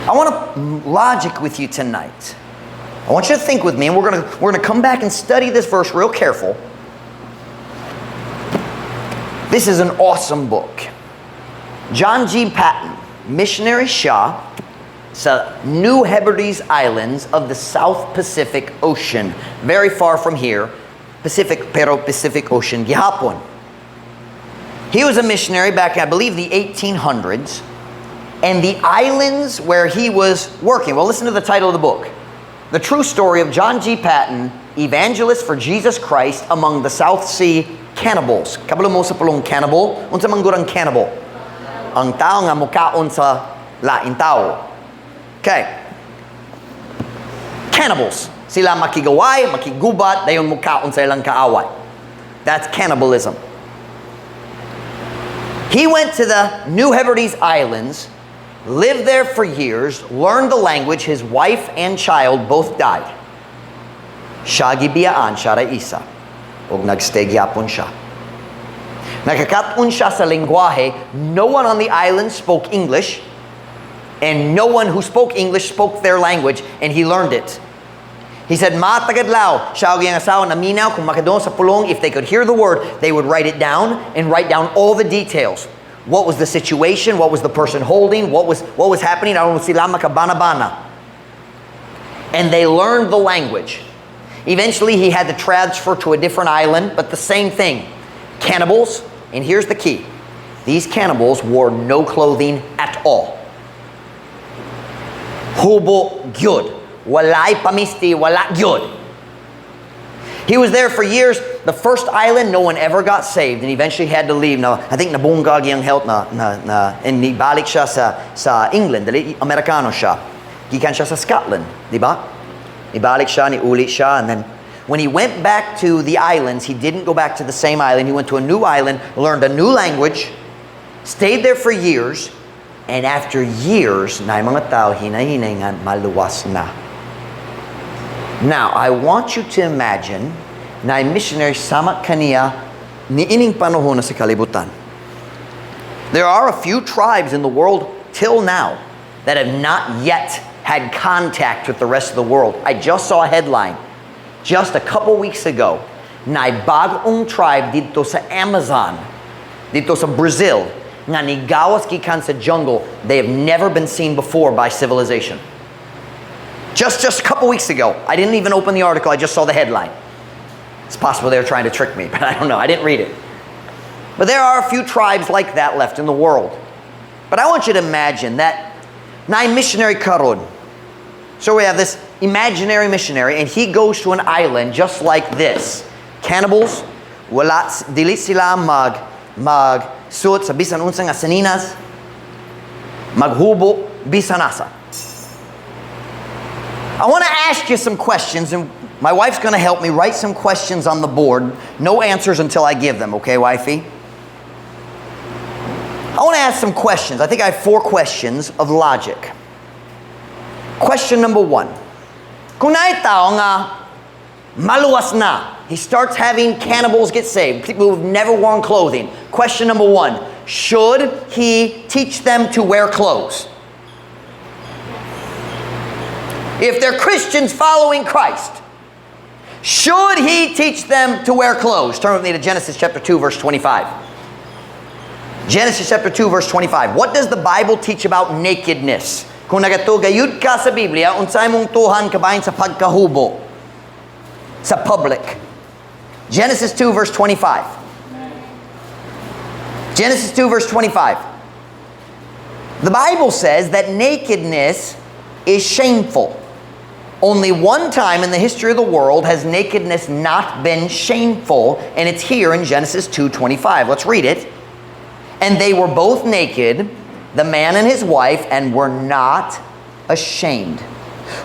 Speaker 1: I want to logic with you tonight. I want you to think with me, and we're gonna come back and study this verse real careful. This is an awesome book. John G. Patton, missionary siya sa New Hebrides Islands of the South Pacific Ocean. Very far from here. Pacific Ocean gihapon. He was a missionary back, I believe, the 1800s. And the islands where he was working. Well, listen to the title of the book. The True Story of John G. Patton, Evangelist for Jesus Christ Among the South Sea Cannibals. Kabalo mo sa pulong cannibal. Unsa man gurang cannibal? Ang tao nga mukaon sa laing tao. Okay. Cannibals. Sila makigaway, makigubat, dayon mukaon sa ilang kaaway. That's cannibalism. He went to the New Hebrides Islands, lived there for years, learned the language. His wife and child both died. Siya gibiyaan siya ra isa. Og nagstay gyapon siya. Nakakatun siya sa lengguwahe. No one on the island spoke English. And no one who spoke English spoke their language. And he learned it. He said, "Matagadlaw, siya og iyang asawa naminaw kung makadong sa pulong." If they could hear the word, they would write it down and write down all the details. What was the situation? What was the person holding? What was happening? Aron sila makabana-bana. And they learned the language. Eventually, he had to transfer to a different island, but the same thing. Cannibals, and here's the key. These cannibals wore no clothing at all. Hubo gyud. Walay pamisti, wala gyud. He was there for years. The first island, no one ever got saved, and eventually had to leave. Now, I think nabunggag yung health and nibalik siya sa England. Dali Amerikano siya. Gikan siya sa Scotland, di ba? Nibalik siya, niuli siya, and then when he went back to the islands, he didn't go back to the same island. He went to a new island, learned a new language, stayed there for years, and after years, na mga tao hinahinay nga maluwas na. Now, I want you to imagine na missionary sama kaniya ni ining panahon na sa kalibutan. There are a few tribes in the world till now that have not yet had contact with the rest of the world. I just saw a headline just a couple weeks ago na bagong tribe dito sa Amazon, dito sa Brazil, nga nigawas gikan sa jungle. They have never been seen before by civilization. Just a couple weeks ago. I didn't even open the article. I just saw the headline. It's possible they were trying to trick me, but I don't know. I didn't read it. But there are a few tribes like that left in the world. But I want you to imagine that na missionary karon. So we have this imaginary missionary, and he goes to an island just like this. Cannibals, wala dili sila mag suot sa bisan unsang asaninas, maghubo bisan asa. I want to ask you some questions, and my wife's going to help me write some questions on the board. No answers until I give them, okay, wifey? I want to ask some questions. I think I have 4 questions of logic. Question number 1. Kung naay tao nga maluwas na, he starts having cannibals get saved, people who've never worn clothing. Question number 1. Should he teach them to wear clothes? If they're Christians following Christ, should he teach them to wear clothes? Turn with me to Genesis chapter 2, verse 25. Genesis chapter 2, verse 25. What does the Bible teach about nakedness? Kung nagatugayud ka sa Biblia, unsay mong tuhan kabahin sa pagkahubo sa public. Genesis 2, verse 25. Genesis 2, verse 25. The Bible says that nakedness is shameful. Only one time in the history of the world has nakedness not been shameful, and it's here in Genesis 2:25. Let's read it. And they were both naked, the man and his wife, and were not ashamed.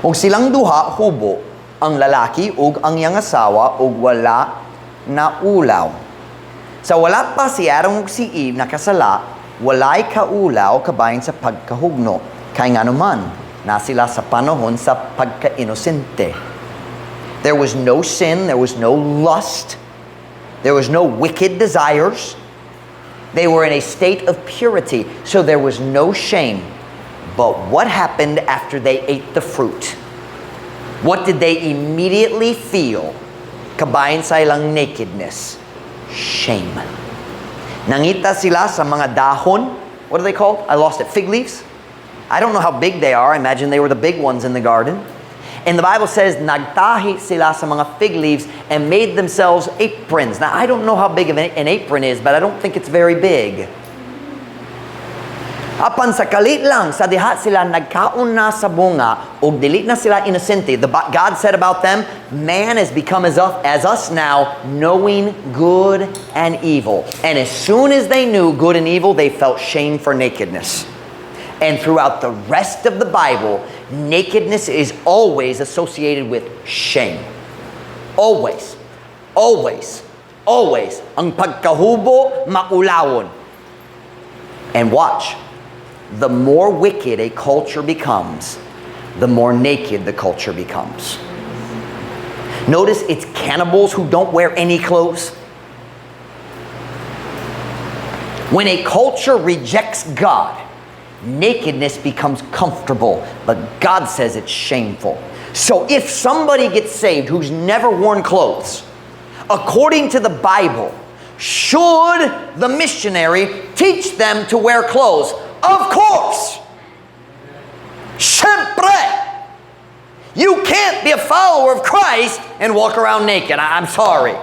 Speaker 1: Ug silang duha hubo, ang lalaki ug ang iyang asawa, ug wala na ulaw. Sa wala pa si Adam ug si Eve nakasala, walay kaulaw kabahin sa pagkahugno. Kay nganuman na sila sa panahon sa pagka-inosente. There was no sin, there was no lust, there was no wicked desires. They were in a state of purity, so there was no shame. But what happened after they ate the fruit? What did they immediately feel? Kabahin sa ilang nakedness. Shame. Nangita sila sa mga dahon. What are they called? I lost it. Fig leaves? I don't know how big they are. I imagine they were the big ones in the garden. And the Bible says, nagtahi sila sa mga fig leaves and made themselves aprons. Now, I don't know how big of an apron is, but I don't think it's very big. Apan sa kalit lang, sa diha sila nagkaon na sa bunga, o dili na sila inosente. God said about them, man has become as us now, knowing good and evil. And as soon as they knew good and evil, they felt shame for nakedness. And throughout the rest of the Bible, nakedness is always associated with shame. Always. Always. Always. Ang pagkahubo, maulawon. And watch. The more wicked a culture becomes, the more naked the culture becomes. Notice it's cannibals who don't wear any clothes. When a culture rejects God, nakedness becomes comfortable, but God says it's shameful. So if somebody gets saved who's never worn clothes, according to the Bible, should the missionary teach them to wear clothes? Of course. Siempre. You can't be a follower of Christ and walk around naked. I'm sorry.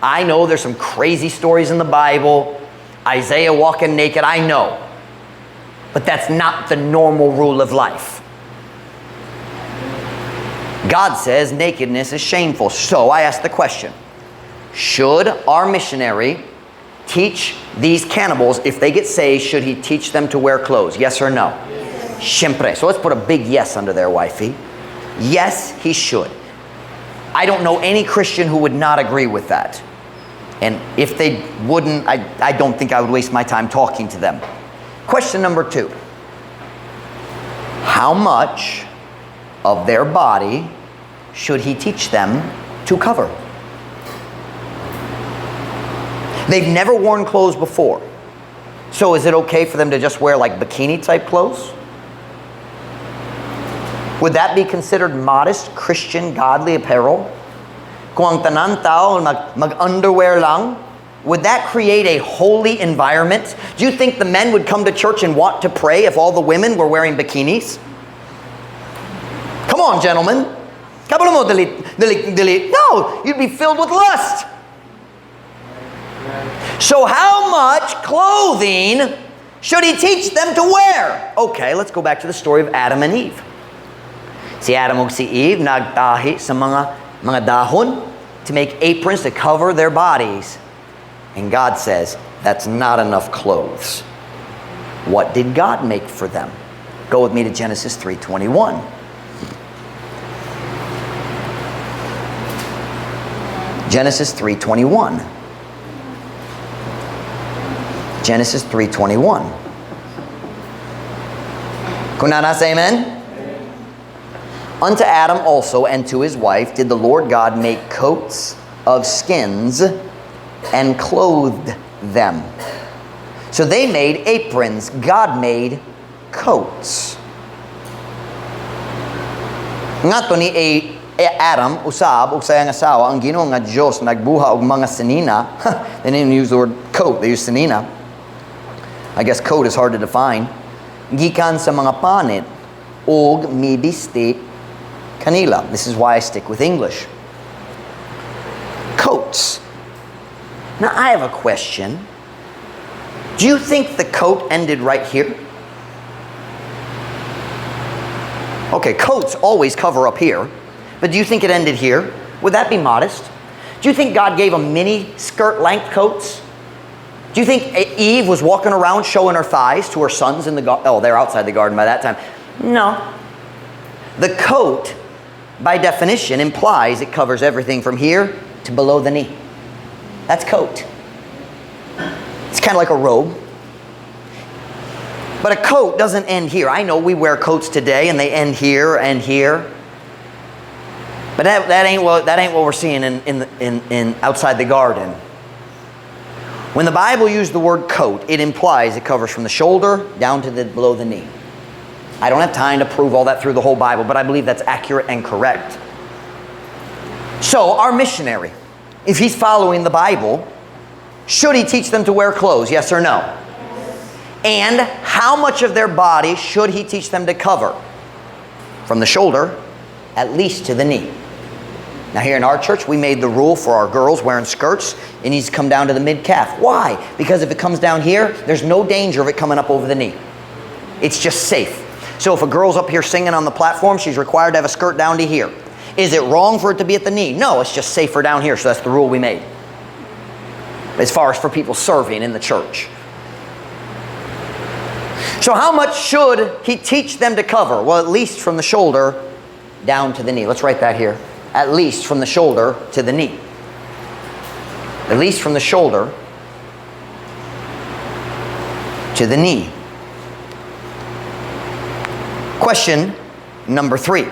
Speaker 1: I know there's some crazy stories in the Bible. Isaiah walking naked, I know. But that's not the normal rule of life. God says nakedness is shameful. So I ask the question, should our missionary teach these cannibals, if they get saved, should he teach them to wear clothes? Yes or no? Yes. Siempre. So let's put a big yes under there, wifey. Yes, he should. I don't know any Christian who would not agree with that. And if they wouldn't, I don't think I would waste my time talking to them. Question number 2. How much of their body should he teach them to cover? They've never worn clothes before. So is it okay for them to just wear like bikini type clothes? Would that be considered modest, Christian, godly apparel? Kung ang tanan tao mag-underwear lang, would that create a holy environment? Do you think the men would come to church and want to pray if all the women were wearing bikinis? Come on, gentlemen. No, you'd be filled with lust. So how much clothing should he teach them to wear? Okay, let's go back to the story of Adam and Eve. Si Adam ug si Eve nagtahi sa mga dahon to make aprons to cover their bodies. And God says, that's not enough clothes. What did God make for them? Go with me to Genesis 3:21. Genesis 3:21. Genesis 3:21. Kunana say amen? Unto Adam also and to his wife did the Lord God make coats of skins and clothed them. So they made aprons. God made coats. Nga to ni Adam usab ug sayang asawa ang Ginoo nga Dios nagbuha og mga sinina. They didn't use the word coat, they used sinina. I guess coat is hard to define. Gikan sa mga panit og mibisti kanila. This is why I stick with English. Coats. Now I have a question. Do you think the coat ended right here? Okay, coats always cover up here. But do you think it ended here? Would that be modest? Do you think God gave them mini skirt length coats? Do you think Eve was walking around showing her thighs to her sons in the garden? Oh, they're outside the garden by that time. No. The coat, by definition, implies it covers everything from here to below the knee. That's coat. It's kind of like a robe. But a coat doesn't end here. I know we wear coats today and they end here and here. But that ain't what we're seeing in outside the garden. When the Bible used the word coat, it implies it covers from the shoulder down to below the knee. I don't have time to prove all that through the whole Bible, but I believe that's accurate and correct. So our missionary, if he's following the Bible, should he teach them to wear clothes? Yes or no? And how much of their body should he teach them to cover? From the shoulder, at least to the knee. Now here in our church, we made the rule for our girls wearing skirts, it needs to come down to the mid-calf. Why? Because if it comes down here, there's no danger of it coming up over the knee. It's just safe. So if a girl's up here singing on the platform, she's required to have a skirt down to here. Is it wrong for it to be at the knee? No, it's just safer down here, so that's the rule we made. As far as for people serving in the church. So how much should he teach them to cover? Well, at least from the shoulder down to the knee. Let's write that here. At least from the shoulder to the knee. at least from the shoulder to the knee. Question number 3.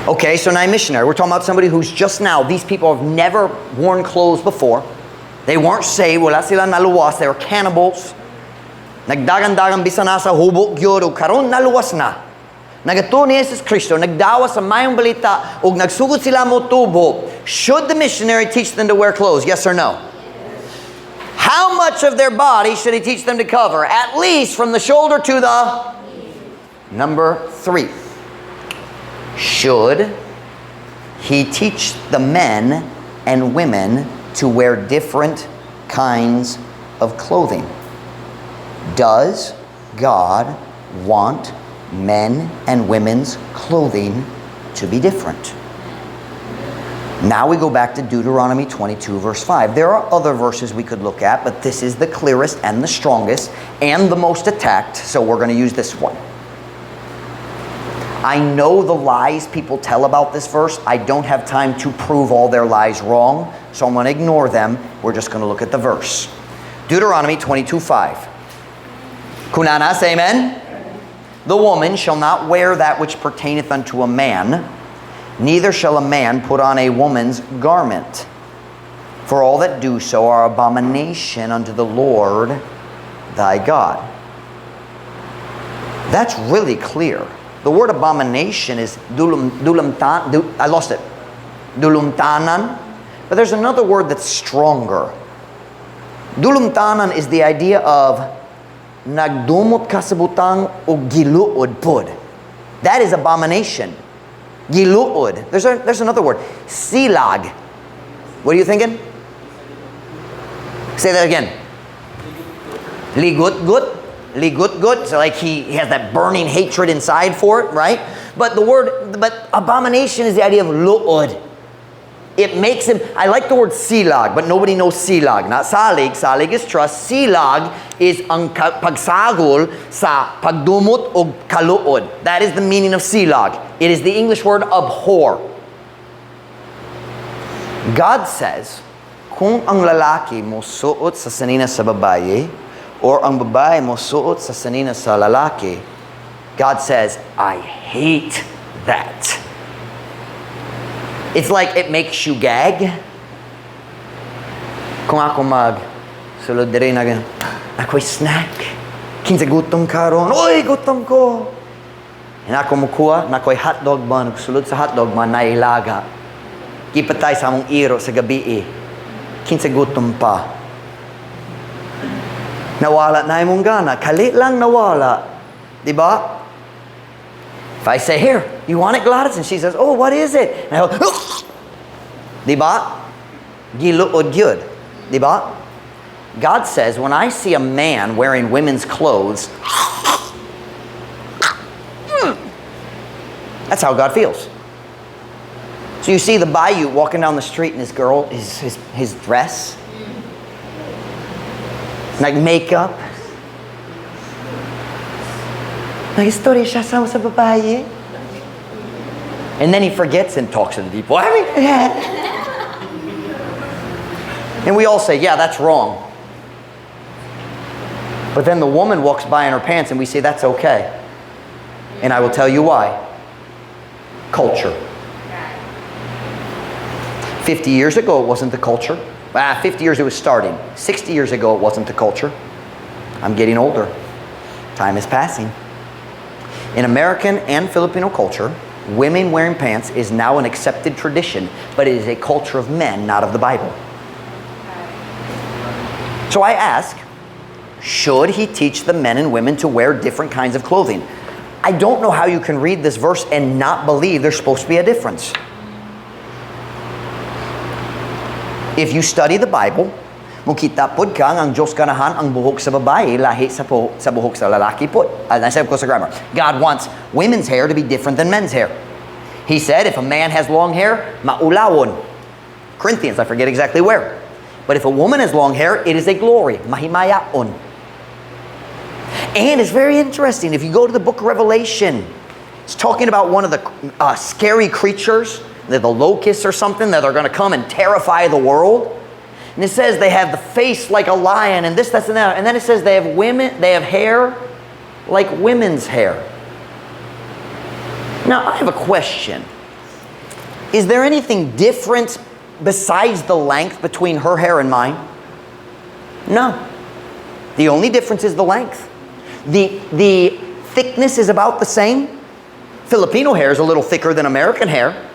Speaker 1: Okay, so now a missionary. We're talking about somebody who's just now, these people have never worn clothes before. They weren't saved. Wala sila naluwas. They were cannibals. Nagdagan-dagan bisa na sa hubok gyud ug karon naluwas na. Nagato ni Jesus Kristo, nagdawa sa mayong balita ug nagsugod sila mo tubo. Should the missionary teach them to wear clothes? Yes or no? How much of their body should he teach them to cover? At least from the shoulder to the... Number 3. Should he teach the men and women to wear different kinds of clothing? Does God want men and women's clothing to be different? Now we go back to Deuteronomy 22 verse 5. There are other verses we could look at, but this is the clearest and the strongest and the most attacked, so we're going to use this one. I know the lies people tell about this verse. I don't have time to prove all their lies wrong, so I'm going to ignore them. We're just going to look at the verse. Deuteronomy 22:5. Kunana, say amen. The woman shall not wear that which pertaineth unto a man, neither shall a man put on a woman's garment. For all that do so are abomination unto the Lord thy God. That's really clear. The word abomination is I lost it. Dulumtanan. But there's another word that's stronger. Dulumtanan is the idea of nagdumot kasabutang o giluod pod. That is abomination. Giluod. There's another word. Silag. What are you thinking? Say that again. Ligut-gut. Ligut-gut. So like he has that burning hatred inside for it, right? But abomination is the idea of luod. It makes him, I like the word silag, but nobody knows silag. Not salig. Salig is trust. Silag is ang pagsagol sa pagdumot o kaluod. That is the meaning of silag. It is the English word abhor. God says, kung ang lalaki mo suot sa sanina sa babae, or ang babae mo suot sa sanina sa lalaki, God says, I hate that. It's like it makes you gag. Kung ako sulod diri na ako'y snack. Kinsa gutom karon. Oy, gutom ko. And ako mukuha na ako'y hotdog man. Sulod sa hotdog man nailaga. Ipatay sa among iro sa gabi. Kinsa gutom pa. Nawala na imong gana. Kalit lang nawala. Diba? If I say, here, you want it, Gladys? And she says, oh, what is it? And I go, ugh! Diba? Giluod yun. Diba? God says, when I see a man wearing women's clothes, that's how God feels. So you see the Bayou walking down the street and his dress, like makeup, Nag-story siya sa babae. And then he forgets and talks to the people. And we all say, yeah, that's wrong. But then the woman walks by in her pants and we say, that's okay. And I will tell you why. Culture. 50 years ago, it wasn't the culture. 50 years it was starting. 60 years ago, it wasn't the culture. I'm getting older. Time is passing. In American and Filipino culture, women wearing pants is now an accepted tradition, but it is a culture of men, not of the Bible. So I ask, should he teach the men and women to wear different kinds of clothing? I don't know how you can read this verse and not believe there's supposed to be a difference. If you study the Bible, mukita pod ka ang Diyos ganahan ang buhok sa babae lahi sa buhok sa lalaki pod. Nasabi ko sa grammar. God wants women's hair to be different than men's hair. He said if a man has long hair, maulawon. Corinthians, I forget exactly where. But if a woman has long hair, it is a glory. Mahimayaon. And it's very interesting. If you go to the book of Revelation, it's talking about one of the scary creatures They're the locusts or something that are going to come and terrify the world. And it says they have the face like a lion and this, that, and that. And then it says they have hair like women's hair. Now, I have a question. Is there anything different besides the length between her hair and mine? No. The only difference is the length. The thickness is about the same. Filipino hair is a little thicker than American hair.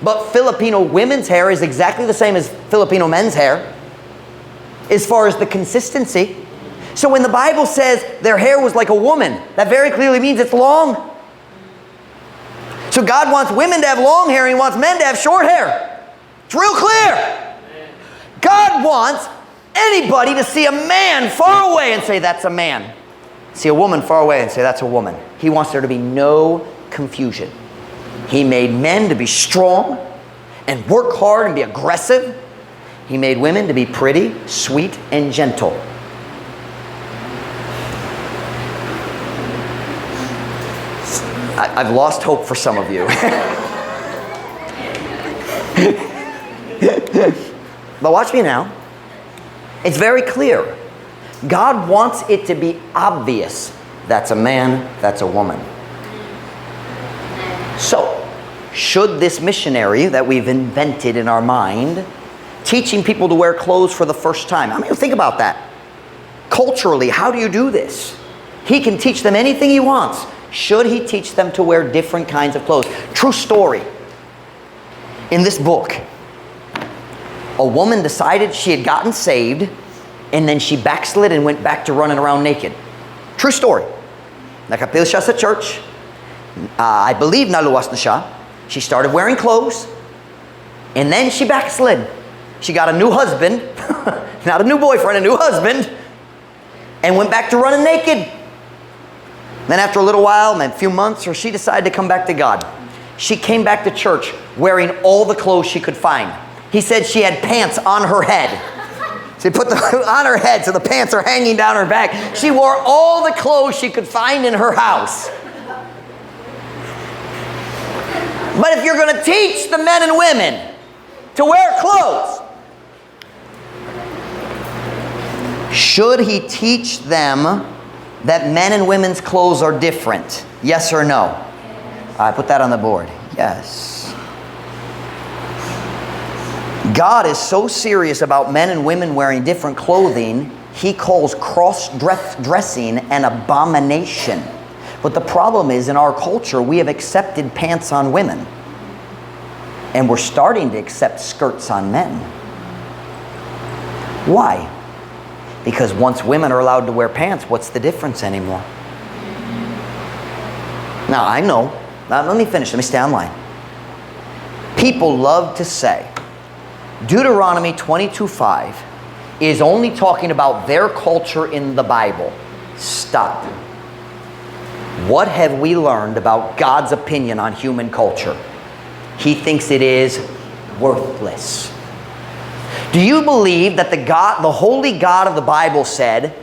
Speaker 1: But Filipino women's hair is exactly the same as Filipino men's hair as far as the consistency. So when the Bible says their hair was like a woman, that very clearly means it's long. So God wants women to have long hair and He wants men to have short hair. It's real clear. God wants anybody to see a man far away and say, that's a man. See a woman far away and say, that's a woman. He wants there to be no confusion. He made men to be strong and work hard and be aggressive. He made women to be pretty, sweet, and gentle. I've lost hope for some of you. But watch me now. It's very clear. God wants it to be obvious. That's a man, that's a woman. So, should this missionary that we've invented in our mind, teaching people to wear clothes for the first time, I mean, think about that. Culturally, how do you do this? He can teach them anything he wants. Should he teach them to wear different kinds of clothes? True story. In this book, a woman decided she had gotten saved, and then she backslid and went back to running around naked. True story. Nakapil siya sa church. I believe naluwas na siya. She started wearing clothes, and then she backslid. She got a new husband, not a new boyfriend, a new husband, and went back to running naked. Then after a little while, a few months, she decided to come back to God. She came back to church wearing all the clothes she could find. He said she had pants on her head. She put them on her head so the pants are hanging down her back. She wore all the clothes she could find in her house. But if you're going to teach the men and women to wear clothes, should he teach them that men and women's clothes are different? Yes or no? I put that on the board. Yes. God is so serious about men and women wearing different clothing, He calls cross-dressing an abomination. But the problem is, in our culture, we have accepted pants on women. And we're starting to accept skirts on men. Why? Because once women are allowed to wear pants, what's the difference anymore? Now, I know. Now, let me finish. Let me stay online. People love to say Deuteronomy 22:5 is only talking about their culture in the Bible. Stop. What have we learned about God's opinion on human culture? He thinks it is worthless. Do you believe that the holy God of the Bible said,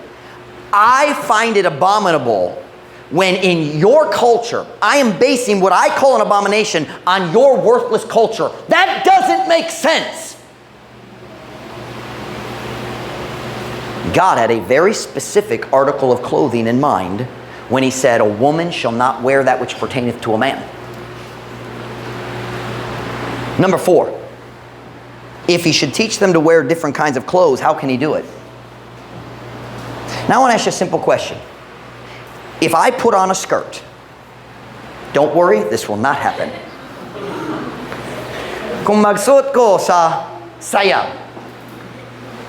Speaker 1: I find it abominable when in your culture, I am basing what I call an abomination on your worthless culture? That doesn't make sense. God had a very specific article of clothing in mind when He said, a woman shall not wear that which pertaineth to a man. Number 4, if He should teach them to wear different kinds of clothes, how can He do it? Now I want to ask you a simple question. If I put on a skirt, don't worry, this will not happen. Kung magsuot ko sa sayang,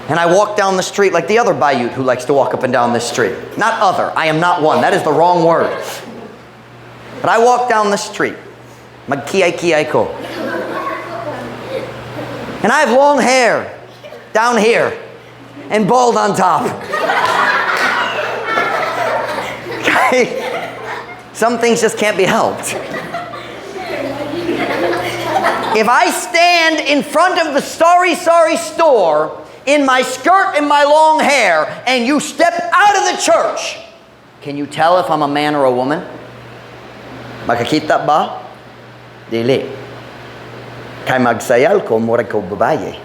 Speaker 1: and I walk down the street like the other Bayut who likes to walk up and down this street. Not other. I am not one. That is the wrong word. But I walk down the street. Magkiyay-kiyay ko. And I have long hair down here and bald on top. Okay? Some things just can't be helped. If I stand in front of the Sorry store in my skirt and my long hair, and you step out of the church, can you tell if I'm a man or a woman? Makakita ba? Dili. Kay magsayal ko, murag ko babaye.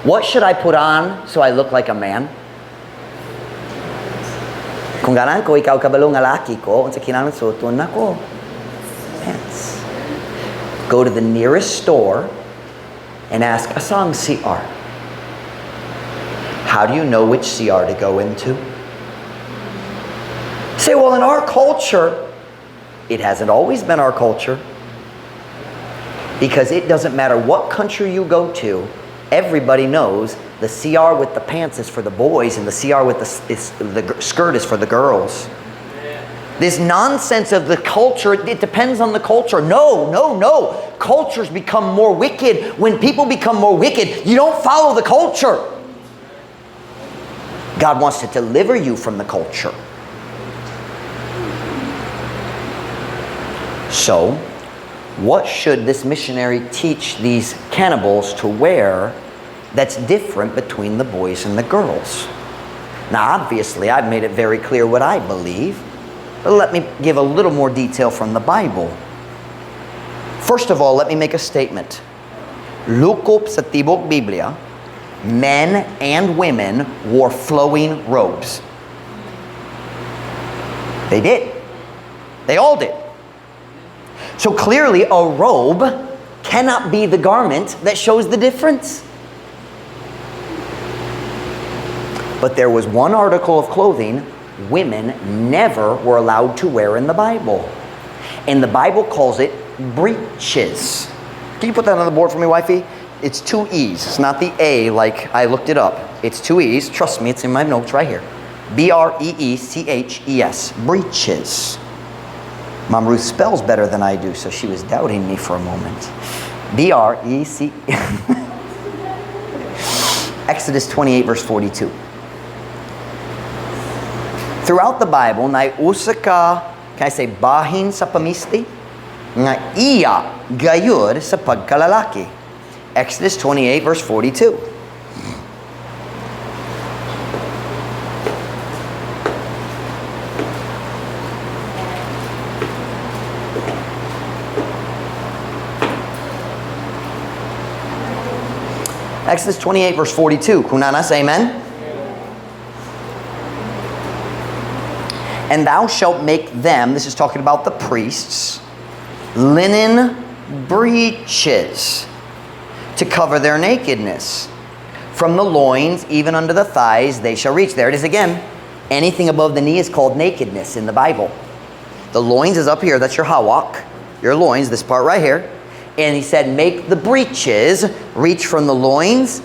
Speaker 1: What should I put on so I look like a man? Kung ganan ko, ikaw kabalo nga laki ko, unsa kinahanglan suoton nako? Pants. Go to the nearest store and ask asang CR. How do you know which CR to go into? Say, well, in our culture, it hasn't always been our culture. Because it doesn't matter what country you go to, everybody knows the CR with the pants is for the boys and the CR with the skirt is for the girls. This nonsense of the culture, it depends on the culture. No. Cultures become more wicked. When people become more wicked, you don't follow the culture. God wants to deliver you from the culture. So, what should this missionary teach these cannibals to wear that's different between the boys and the girls? Now, obviously, I've made it very clear what I believe, but let me give a little more detail from the Bible. First of all, let me make a statement. Lukop sa Tibok Biblia, men and women wore flowing robes. They did. They all did. So clearly, a robe cannot be the garment that shows the difference. But there was one article of clothing women never were allowed to wear in the Bible. And the Bible calls it breeches. Can you put that on the board for me, wifey? It's 2 E's. It's not the A like I looked it up. It's 2 E's. Trust me, it's in my notes right here. B-R-E-E-C-H-E-S. Breeches. Mom Ruth spells better than I do, so she was doubting me for a moment. B-R-E-C... Exodus 28, verse 42. Throughout the Bible, na usa ka, can I say, bahin sa pamisti? Nga iya gayud sa pagkalalaki. Exodus 28, verse 42. Exodus 28, verse 42. Kunanas, amen? And thou shalt make them, this is talking about the priests, linen breeches to cover their nakedness. From the loins, even under the thighs, they shall reach. There it is again. Anything above the knee is called nakedness in the Bible. The loins is up here. That's your hawak. Your loins, this part right here. And he said, make the breeches reach from the loins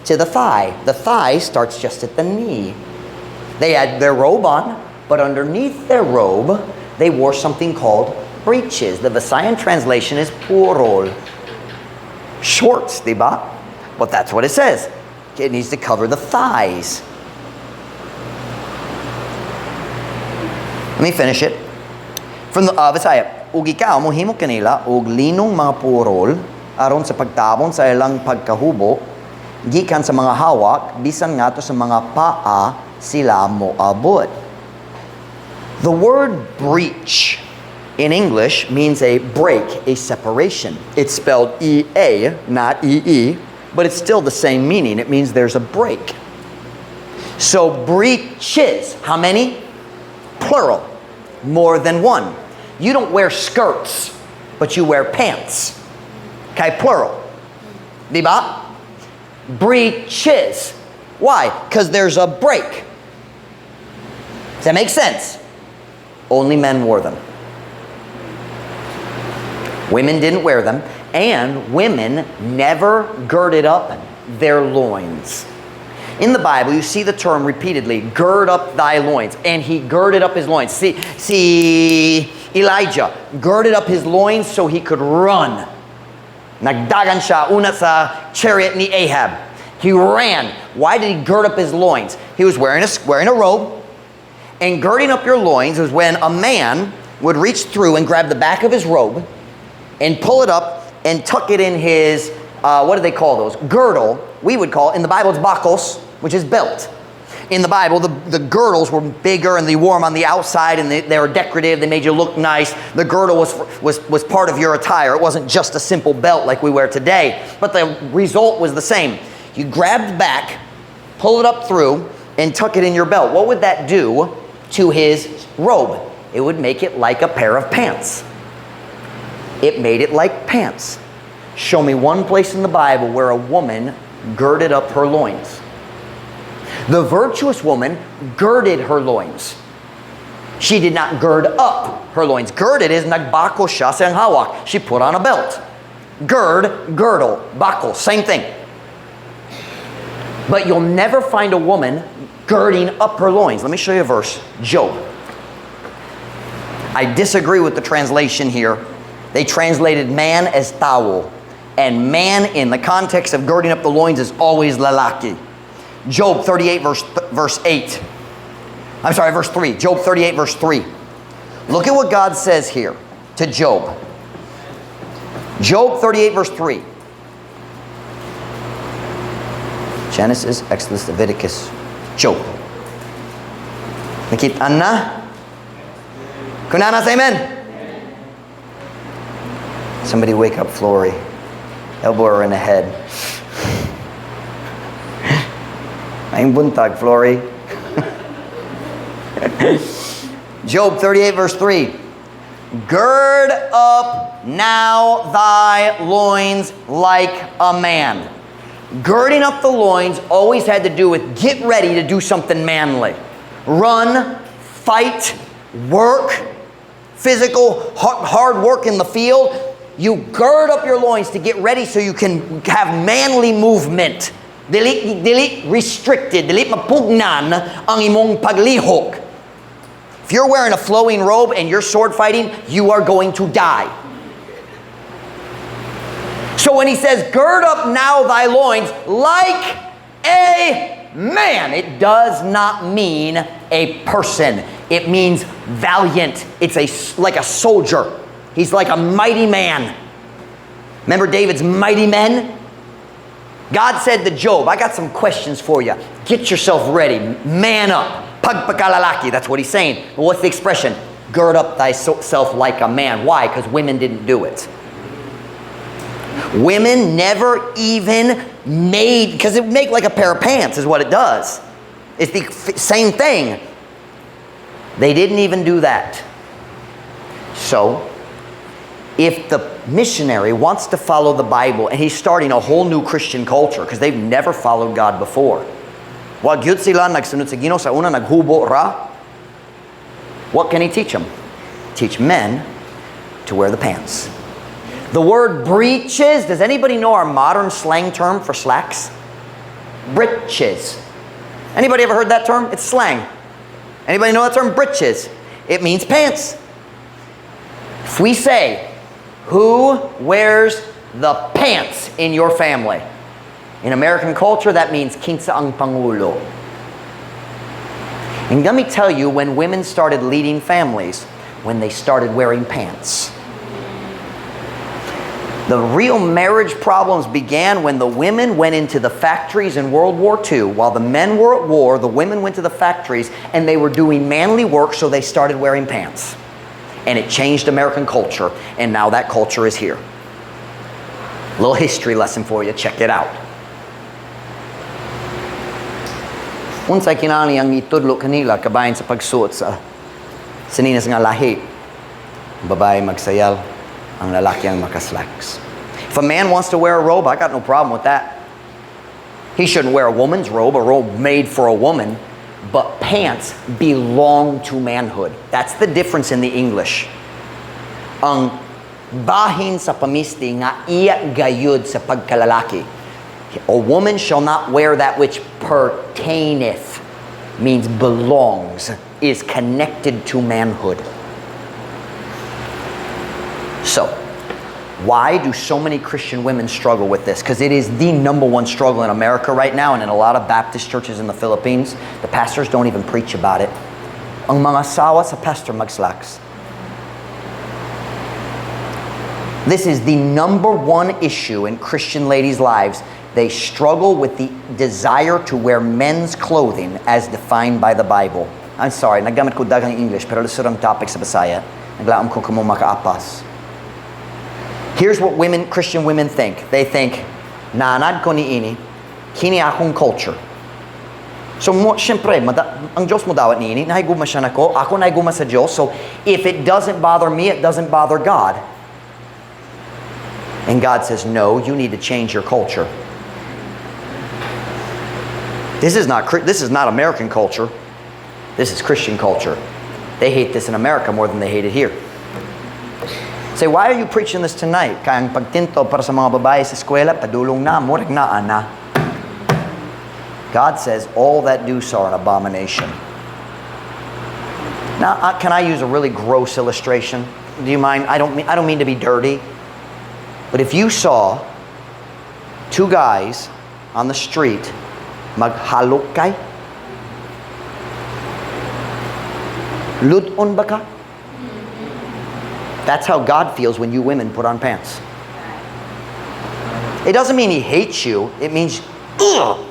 Speaker 1: to the thigh. The thigh starts just at the knee. They had their robe on, but underneath their robe, they wore something called breeches. The Visayan translation is purol. Shorts, diba? But that's what it says. It needs to cover the thighs. Let me finish it. From the Visaya. Ug ikaw mohimo kanila og linong mga purol aron sa pagtabon sa ilang pagkahubo gikan sa mga hawak bisan ngadto sa mga paa sila moabot. The word breach in English means a break, a separation. It's spelled E-A, not E-E, but it's still the same meaning. It means there's a break. So breeches, how many? Plural, more than one. You don't wear skirts, but you wear pants. Okay, plural. Diba? Breeches. Why? Because there's a break. Does that make sense? Only men wore them. Women didn't wear them, and women never girded up their loins. In the Bible, you see the term repeatedly, gird up thy loins. And he girded up his loins. See Elijah girded up his loins so he could run. Nagdagan siya una sa chariot ni Ahab. He ran. Why did he gird up his loins? He was wearing a robe. And girding up your loins was when a man would reach through and grab the back of his robe and pull it up and tuck it in his, what do they call those? Girdle. We would call, in the Bible it's bakos, which is belt. in the Bible, the girdles were bigger and they wore them on the outside, and they were decorative. They made you look nice. The girdle was part of your attire. It wasn't just a simple belt like we wear today. But the result was the same. You grab the back, pull it up through, and tuck it in your belt. What would that do to his robe? It would make it like a pair of pants. It made it like pants. Show me one place in the Bible where a woman girded up her loins. The virtuous woman girded her loins. She did not gird up her loins. Girded is nagbako siya sa hawak. She put on a belt. Gird, girdle, bako, same thing. But you'll never find a woman girding up her loins. Let me show you a verse. Job. I disagree with the translation here. They translated man as tao. And man in the context of girding up the loins is always lalaki. Job 38 verse 8. I'm sorry, verse 3. Job 38 verse 3. Look at what God says here to Job. Job 38 verse 3. Genesis, Exodus, Leviticus, Job. Nakita na? Kunana say amen? Somebody wake up Flory. Elbow her in the head. Ang buntag, Flory. Job 38 verse 3. Gird up now thy loins like a man. Girding up the loins always had to do with get ready to do something manly. Run, fight, work, physical, hard work in the field. You gird up your loins to get ready so you can have manly movement. Dili restricted, dili mapugnan ang imong paglihok. If you're wearing a flowing robe and you're sword fighting, you are going to die. So when he says, gird up now thy loins like a man, it does not mean a person. It means valiant. It's like a soldier. He's like a mighty man. Remember David's mighty men? God said to Job, I got some questions for you. Get yourself ready. Man up. Pagpakalalaki. That's what he's saying. But what's the expression? Gird up thyself like a man. Why? Because women didn't do it. Women never even made, because it would make like a pair of pants is what it does. It's the same thing. They didn't even do that. So, if the missionary wants to follow the Bible and he's starting a whole new Christian culture because they've never followed God before. Wag yun sila nagsunod sa Ginoo sa una naghubo ra. What can he teach them? Teach men to wear the pants. The word breeches, does anybody know our modern slang term for slacks? Breeches. Anybody ever heard that term? It's slang. Anybody know that term? Breeches. It means pants. If we say, who wears the pants in your family? In American culture, that means kinsa ang pangulo. And let me tell you, when women started leading families, when they started wearing pants. The real marriage problems began when the women went into the factories in World War II. While the men were at war, the women went to the factories and they were doing manly work, so they started wearing pants. And it changed American culture, and now that culture is here. Little history lesson for you, check it out. Unsay kinahanglan ang itudlo kanila kabayan sa pagsuot sa sininas nga lahi. Babae magsayal, ang lalaki ang makaslacks. If a man wants to wear a robe, I got no problem with that. He shouldn't wear a woman's robe, a robe made for a woman. But pants belong to manhood. That's the difference in the English. Ang bahin sa pamisti nga iya gayud sa pagkalalaki. A woman shall not wear that which pertaineth, means belongs, is connected to manhood. So, why do so many Christian women struggle with this? Because it is the #1 struggle in America right now, and in a lot of Baptist churches in the Philippines, the pastors don't even preach about it. Ang mga asawa sa pastor magslacks. This is the #1 issue in Christian ladies' lives, They struggle with the desire to wear men's clothing as defined by the Bible. I'm sorry, nagamit ko daghang English, pero lisod ang topic sa Bisaya. Naglaom ko kamo makaapas. Here's what Christian women think. They think, naanad ko niini, kini akong culture. So, syempre, ang Diyos mo dawat niini, nahiguma siya nako, ako nahiguma sa Diyos. So, if it doesn't bother me, it doesn't bother God. And God says, no, you need to change your culture. This is not American culture. This is Christian culture. They hate this in America more than they hate it here. Say, why are you preaching this tonight? Kaya ang pagtinto para sa mga babae sa eskwela, padulong na, murag na, ana. God says, all that do so are an abomination. Now, can I use a really gross illustration? Do you mind? I don't mean to be dirty. But if you saw two guys on the street, maghalukay, ludon ba ka? That's how God feels when you women put on pants. It doesn't mean He hates you. It means, ugh,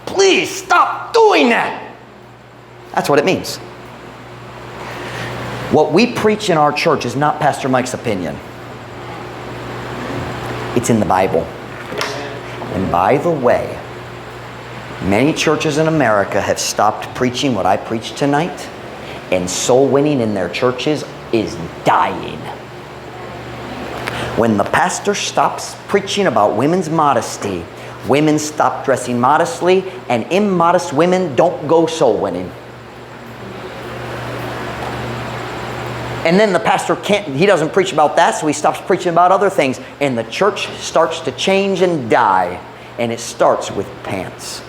Speaker 1: please stop doing that. That's what it means. What we preach in our church is not Pastor Mike's opinion. It's in the Bible. And by the way, many churches in America have stopped preaching what I preach tonight, and soul winning in their churches is dying. When the pastor stops preaching about women's modesty, women stop dressing modestly, and immodest women don't go soul winning. And then the pastor he doesn't preach about that, so he stops preaching about other things. And the church starts to change and die. And it starts with pants.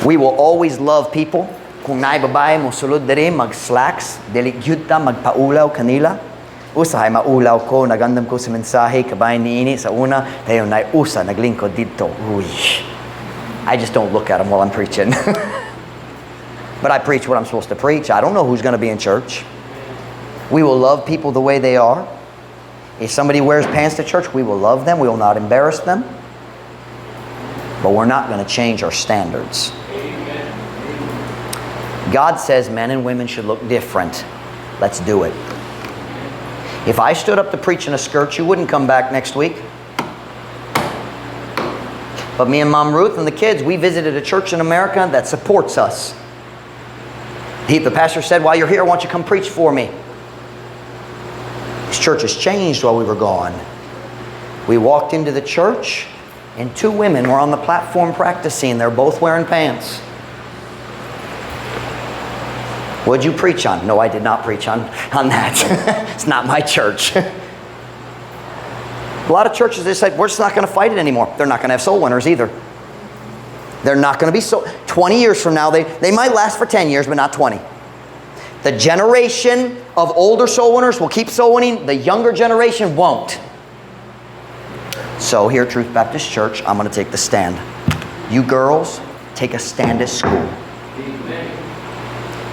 Speaker 1: We will always love people. Kung naay babae mo sulod diri mag-slacks, dili gyud ta magpaulaw kanila. Usahay maulaw ko, nagandam ko sa mensahe, kabayan niini sa una, tayo naay usa naglingkod dito. Uy. I just don't look at them while I'm preaching. But I preach what I'm supposed to preach. I don't know who's going to be in church. We will love people the way they are. If somebody wears pants to church, we will love them. We will not embarrass them. But we're not going to change our standards. God says men and women should look different. Let's do it. If I stood up to preach in a skirt, you wouldn't come back next week. But me and Mom Ruth and the kids, we visited a church in America that supports us. The pastor said, while you're here, why don't you come preach for me? This church has changed while we were gone. We walked into the church, and two women were on the platform practicing. They're both wearing pants. What'd you preach on? No, I did not preach on that. It's not my church. A lot of churches, they say, we're just not going to fight it anymore. They're not going to have soul winners either. They're not going to be 20 years from now. They might last for 10 years, but not 20. The generation of older soul winners will keep soul winning. The younger generation won't. So here at Truth Baptist Church, I'm going to take the stand. You girls, take a stand at school.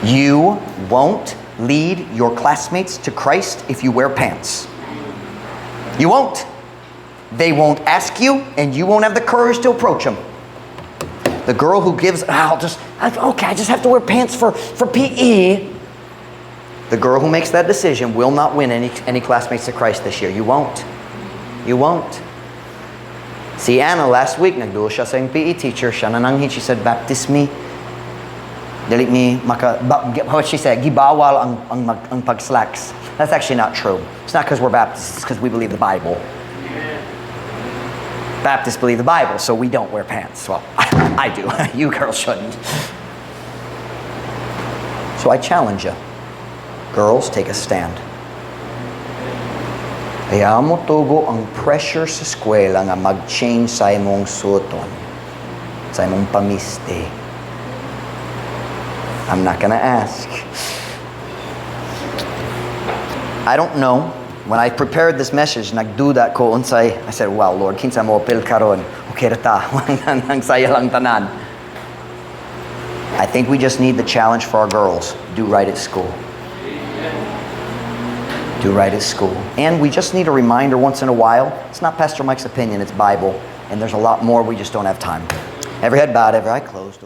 Speaker 1: You won't lead your classmates to Christ if you wear pants. You won't. They won't ask you, and you won't have the courage to approach them. The girl who gives, I just have to wear pants for PE. The girl who makes that decision will not win any classmates to Christ this year. You won't. You won't. See, Anna last week, nagduo siya sa PE teacher. Siya nananghin, she said, baptismi. Dili mi what she said, gibawal ang pag-slacks. That's actually not true. It's not because we're Baptists, it's because we believe the Bible. Baptists believe the Bible, so we don't wear pants. Well, I do. You girls shouldn't. So I challenge you. Girls, take a stand. Kaya mo tugo ang pressure sa eskwela nga mag-change sa imong suoton, sa imong pamiste. I'm not gonna ask. I don't know. When I prepared this message, nagduda ko unsay. I said, wow, Lord, kinsa mo apil karon? Okay ra ta. Nang saya lang tanan. I think we just need the challenge for our girls. Do right at school. Do right at school. And we just need a reminder once in a while. It's not Pastor Mike's opinion, it's Bible. And there's a lot more, we just don't have time. Every head bowed, every eye closed.